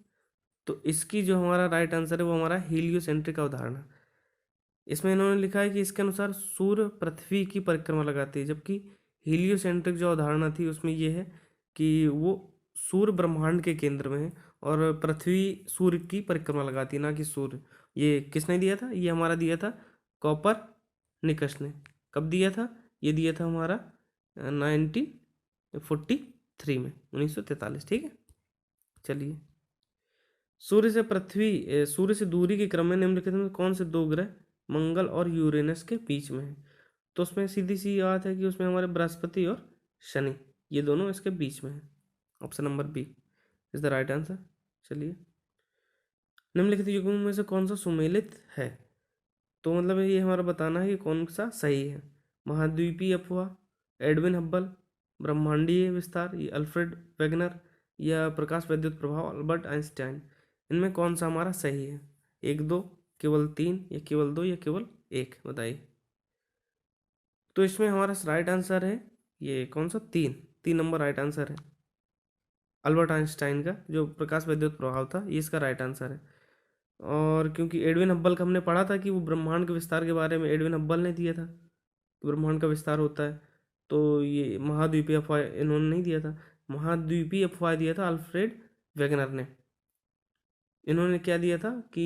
तो इसकी जो हमारा राइट आंसर है वो हमारा हीलियोसेंट्रिक अवधारणा। इसमें इन्होंने लिखा है कि इसके अनुसार सूर्य पृथ्वी की परिक्रमा लगाती है, जबकि हीलियोसेंट्रिक जो अवधारणा थी उसमें यह है कि वो सूर्य ब्रह्मांड के केंद्र में है और पृथ्वी सूर्य की परिक्रमा लगाती है, ना कि सूर्य। ये किसने दिया था? ये हमारा दिया था कॉपर निकस ने। कब दिया था? ये दिया था हमारा 1943 में, 1943। ठीक है, चलिए, सूर्य से दूरी के क्रम में निम्नलिखित में कौन से 2 ग्रह मंगल और यूरेनस के बीच में है? तो उसमें सीधी सी बात है कि उसमें हमारे बृहस्पति और शनि, ये दोनों इसके बीच में है। Option number B is the right answer. चलिए, निम्नलिखित युग्मों में से कौन सा सुमेलित है? तो मतलब ये हमारा बताना है कि कौन सा सही है। महाद्वीपीय अफवाह, एडविन हब्बल, ब्रह्मांडीय विस्तार, ये अल्फ्रेड वेगनर, या प्रकाश वैद्युत प्रभाव अल्बर्ट आइंस्टाइन। इनमें कौन सा हमारा सही है? 1, 2, केवल 3, या केवल 2, या केवल 1? बताइए। तो इसमें हमारा राइट आंसर है ये कौन सा? 3 नंबर राइट आंसर है। अल्बर्ट आइंस्टाइन का जो प्रकाश वैद्युत प्रभाव था, ये इसका राइट आंसर है। और क्योंकि एडविन हब्बल का हमने पढ़ा था कि वो ब्रह्मांड के विस्तार के बारे में एडविन हब्बल ने दिया था कि ब्रह्मांड का विस्तार होता है, तो ये महाद्वीपीय अफवाह इन्होंने नहीं दिया था। महाद्वीपीय अफवाह दिया था अल्फ्रेड वेगनर ने। इन्होंने क्या दिया था कि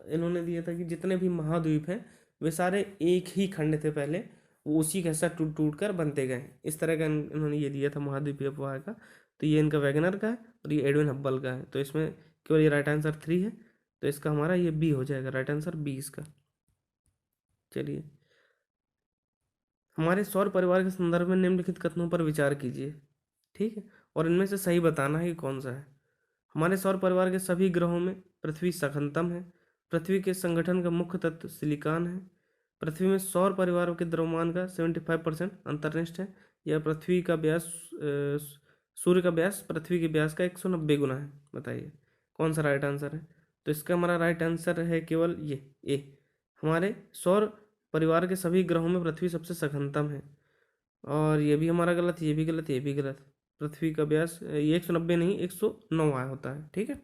इन्होंने दिया था कि जितने भी महाद्वीप हैं वे सारे एक ही खंड थे पहले, वो उसी का हिस्सा टूट टूट कर बनते गए। इस तरह का इन्होंने ये दिया था महाद्वीपीय अफवाह का। तो ये इनका वैगनर का है और ये एडविन हब्बल का है। तो इसमें केवल ये राइट आंसर 3 है, तो इसका हमारा ये बी हो जाएगा, राइट आंसर बी इसका। चलिए, हमारे सौर परिवार के संदर्भ में निम्नलिखित कथनों पर विचार कीजिए। ठीक है, और इनमें से सही बताना है कि कौन सा है। हमारे सौर परिवार के सभी ग्रहों में पृथ्वी सघनतम है पृथ्वी के संगठन का मुख्य तत्व सिलिकॉन है। पृथ्वी में सौर परिवारों के द्रव्यमान का 75% अंतर्निष्ठ है। यह पृथ्वी का व्यास सूर्य का व्यास पृथ्वी के व्यास का 190 गुना है। बताइए कौन सा राइट आंसर है। तो इसका हमारा राइट आंसर है केवल ये ए। हमारे सौर परिवार के सभी ग्रहों में पृथ्वी सबसे सघनतम है। और ये भी हमारा गलत, ये भी गलत, ये भी गलत। पृथ्वी का व्यास ये 190 नहीं 109 होता है। ठीक है।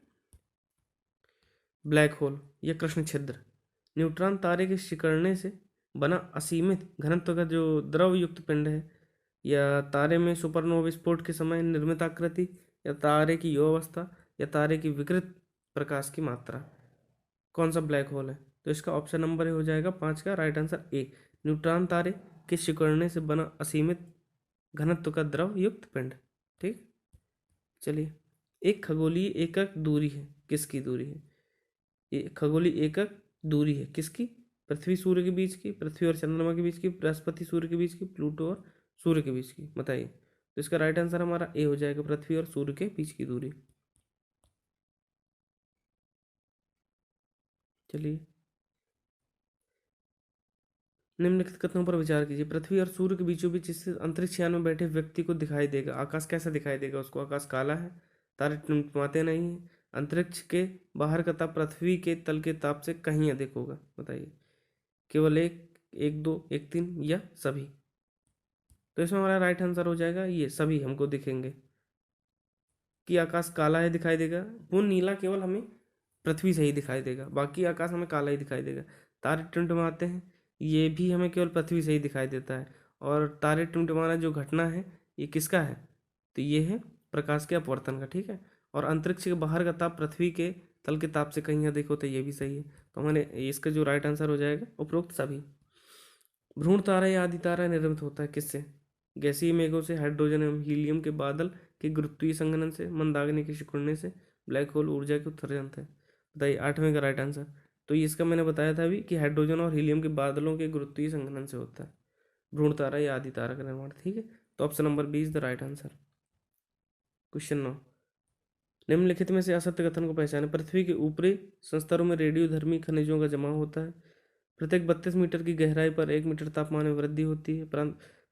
ब्लैक होल या कृष्ण छिद्र न्यूट्रॉन तारे के सिकुड़ने से बना असीमित घनत्व का जो द्रव युक्त पिंड है, या तारे में सुपरनोवा विस्फोट के समय निर्मित आकृति, या तारे की युवावस्था, या तारे की विकृत प्रकाश की मात्रा। कौन सा ब्लैक होल है। तो इसका ऑप्शन नंबर हो जाएगा 5 का राइट आंसर ए, न्यूट्रॉन तारे के सिकुड़ने से बना असीमित घनत्व का द्रव युक्त पिंड। ठीक। चलिए, एक खगोलीय एकक दूरी है, किसकी दूरी है। ये खगोलीय एकक दूरी है किसकी। पृथ्वी सूर्य के बीच की, पृथ्वी और चंद्रमा के बीच की, बृहस्पति सूर्य के बीच की, प्लूटो और सूर्य के बीच की। बताइए। तो इसका राइट आंसर हमारा ए हो जाएगा, पृथ्वी और सूर्य के बीच की दूरी। चलिए, निम्नलिखित कथनों पर विचार कीजिए। पृथ्वी और सूर्य के बीचों बीच स्थित अंतरिक्ष यान में बैठे व्यक्ति को दिखाई देगा आकाश कैसा दिखाई देगा उसको। आकाश काला है, तारे टिमटिमाते नहीं है, अंतरिक्ष के बाहर का ताप पृथ्वी के तल के ताप से कहीं अधिक होगा। बताइए, केवल एक, एक दो, एक तीन, या सभी। तो इसमें हमारा राइट आंसर हो जाएगा ये सभी हमको दिखेंगे कि आकाश काला है दिखाई देगा। वो नीला केवल हमें पृथ्वी से ही दिखाई देगा, बाकी आकाश हमें काला ही दिखाई देगा। तारे टिमटिमाते हैं, ये भी हमें केवल पृथ्वी से ही दिखाई देता है। और तारे टिमटिमाना जो घटना है ये किसका है। तो ये है प्रकाश के अपवर्तन का। ठीक है। और अंतरिक्ष के बाहर का ताप पृथ्वी के तल के ताप से कहीं अधिक होता है, ये भी सही है। तो हमारे इसका जो राइट आंसर हो जाएगा उपरोक्त सभी। भ्रूण तारा या आदि तारा निर्मित होता है किससे। गैसीय मेघों से, हाइड्रोजन एवं हीलियम के बादल के गुरुत्वीय संघनन से, मंदाग्नि के सिकुड़ने से, ब्लैक होल ऊर्जा के उत्सर्जन से। बताइए 8वें का राइट आंसर। तो ये इसका मैंने बताया था अभी कि हाइड्रोजन और हीलियम के बादलों के गुरुत्वीय संघनन से होता है भ्रूण तारा या आदि तारा का निर्माण। ठीक है। तो option number B is the right answer. Question 9, निम्नलिखित में से असत्य कथन को पहचाने। पृथ्वी के ऊपरी संस्तरों में रेडियोधर्मी खनिजों का जमाव होता है। प्रत्येक 32 मीटर की गहराई पर 1 मीटर तापमान में वृद्धि होती है।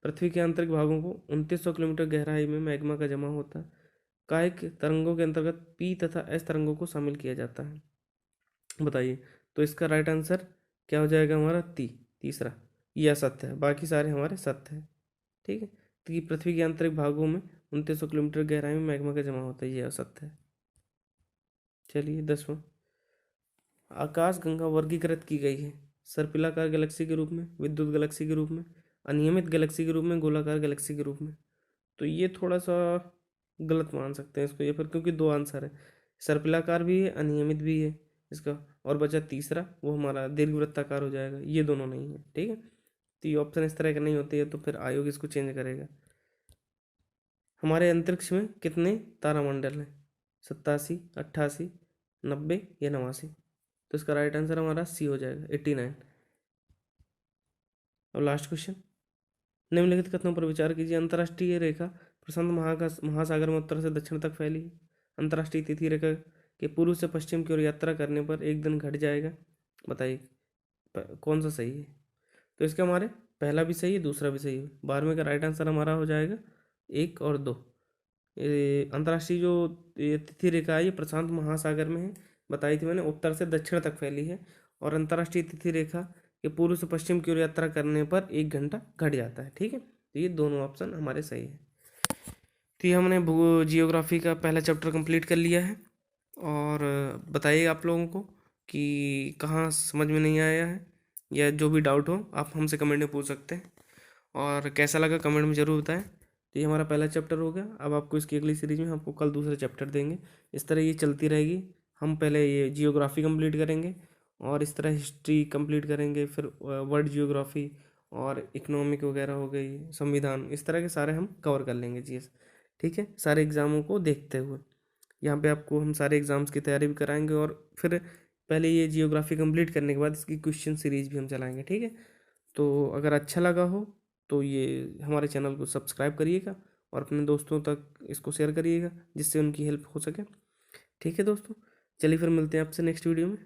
पृथ्वी के आंतरिक भागों को 2900 किलोमीटर गहराई में मैग्मा का जमा होता है। कायिक तरंगों के अंतर्गत पी तथा एस तरंगों को शामिल किया जाता है। बताइए। तो इसका राइट आंसर क्या हो जाएगा हमारा तीसरा। ये असत्य है, बाकी सारे हमारे सत्य है। ठीक है। तो पृथ्वी के आंतरिक भागों में 2900 किलोमीटर गहराई में मैग्मा का जमा होता है, ये असत्य है। चलिए 10वां, आकाश गंगा वर्गीकृत की गई है सर्पिलाकार गैलेक्सी के रूप में, विद्युत गैलेक्सी के रूप में, अनियमित गैलेक्सी के रूप में, गोलाकार गैलेक्सी के रूप में। तो ये थोड़ा सा गलत मान सकते हैं इसको, ये फिर क्योंकि दो आंसर है, सर्पिलाकार भी है अनियमित भी है इसका। और बचा तीसरा वो हमारा दीर्घवृत्ताकार हो जाएगा, ये दोनों नहीं है। ठीक है। तो ये ऑप्शन इस तरह का नहीं होती है, तो फिर आयोग इसको चेंज करेगा। हमारे अंतरिक्ष में कितने तारामंडल हैं। 87, 88, 90 या 89। तो इसका राइट आंसर हमारा सी हो जाएगा 89। अब लास्ट क्वेश्चन, निम्नलिखित कथनों पर विचार कीजिए। अंतर्राष्ट्रीय रेखा प्रशांत महासागर में उत्तर से दक्षिण तक फैली है। अंतर्राष्ट्रीय तिथि रेखा के पूर्व से पश्चिम की ओर यात्रा करने पर एक दिन घट जाएगा। बताइए कौन सा सही है। तो इसका हमारे पहला भी सही है, दूसरा भी सही है। 12वें का राइट आंसर हमारा हो जाएगा 1 और 2। अंतर्राष्ट्रीय जो ये तिथि रेखा है ये प्रशांत महासागर में है, बताई थी मैंने, उत्तर से दक्षिण तक फैली है। और अंतर्राष्ट्रीय तिथि रेखा के पूर्व से पश्चिम की ओर यात्रा करने पर 1 घंटा घट जाता है। ठीक है। तो ये दोनों ऑप्शन हमारे सही है। तो ये हमने जियोग्राफी का पहला चैप्टर कंप्लीट कर लिया है। और बताइए आप लोगों को कि कहाँ समझ में नहीं आया है, या जो भी डाउट हो आप हमसे कमेंट में पूछ सकते हैं। और कैसा लगा कमेंट में ज़रूर बताएं। तो ये हमारा पहला चैप्टर हो गया। अब आपको इसकी अगली सीरीज में आपको कल दूसरा चैप्टर देंगे। इस तरह ये चलती रहेगी। हम पहले ये जियोग्राफी कंप्लीट करेंगे, और इस तरह हिस्ट्री कंप्लीट करेंगे, फिर वर्ल्ड जियोग्राफी और इकोनॉमिक वगैरह हो गई, संविधान, इस तरह के सारे हम कवर कर लेंगे जीएस। ठीक है। सारे एग्ज़ामों को देखते हुए यहाँ पे आपको हम सारे एग्ज़ाम्स की तैयारी भी कराएंगे, और फिर पहले ये जियोग्राफी कंप्लीट करने के बाद इसकी क्वेश्चन सीरीज भी हम चलाएंगे। ठीक है। तो अगर अच्छा लगा हो तो ये हमारे चैनल को सब्सक्राइब करिएगा, और अपने दोस्तों तक इसको शेयर करिएगा जिससे उनकी हेल्प हो सके। ठीक है दोस्तों, चलिए फिर मिलते हैं आपसे नेक्स्ट वीडियो में।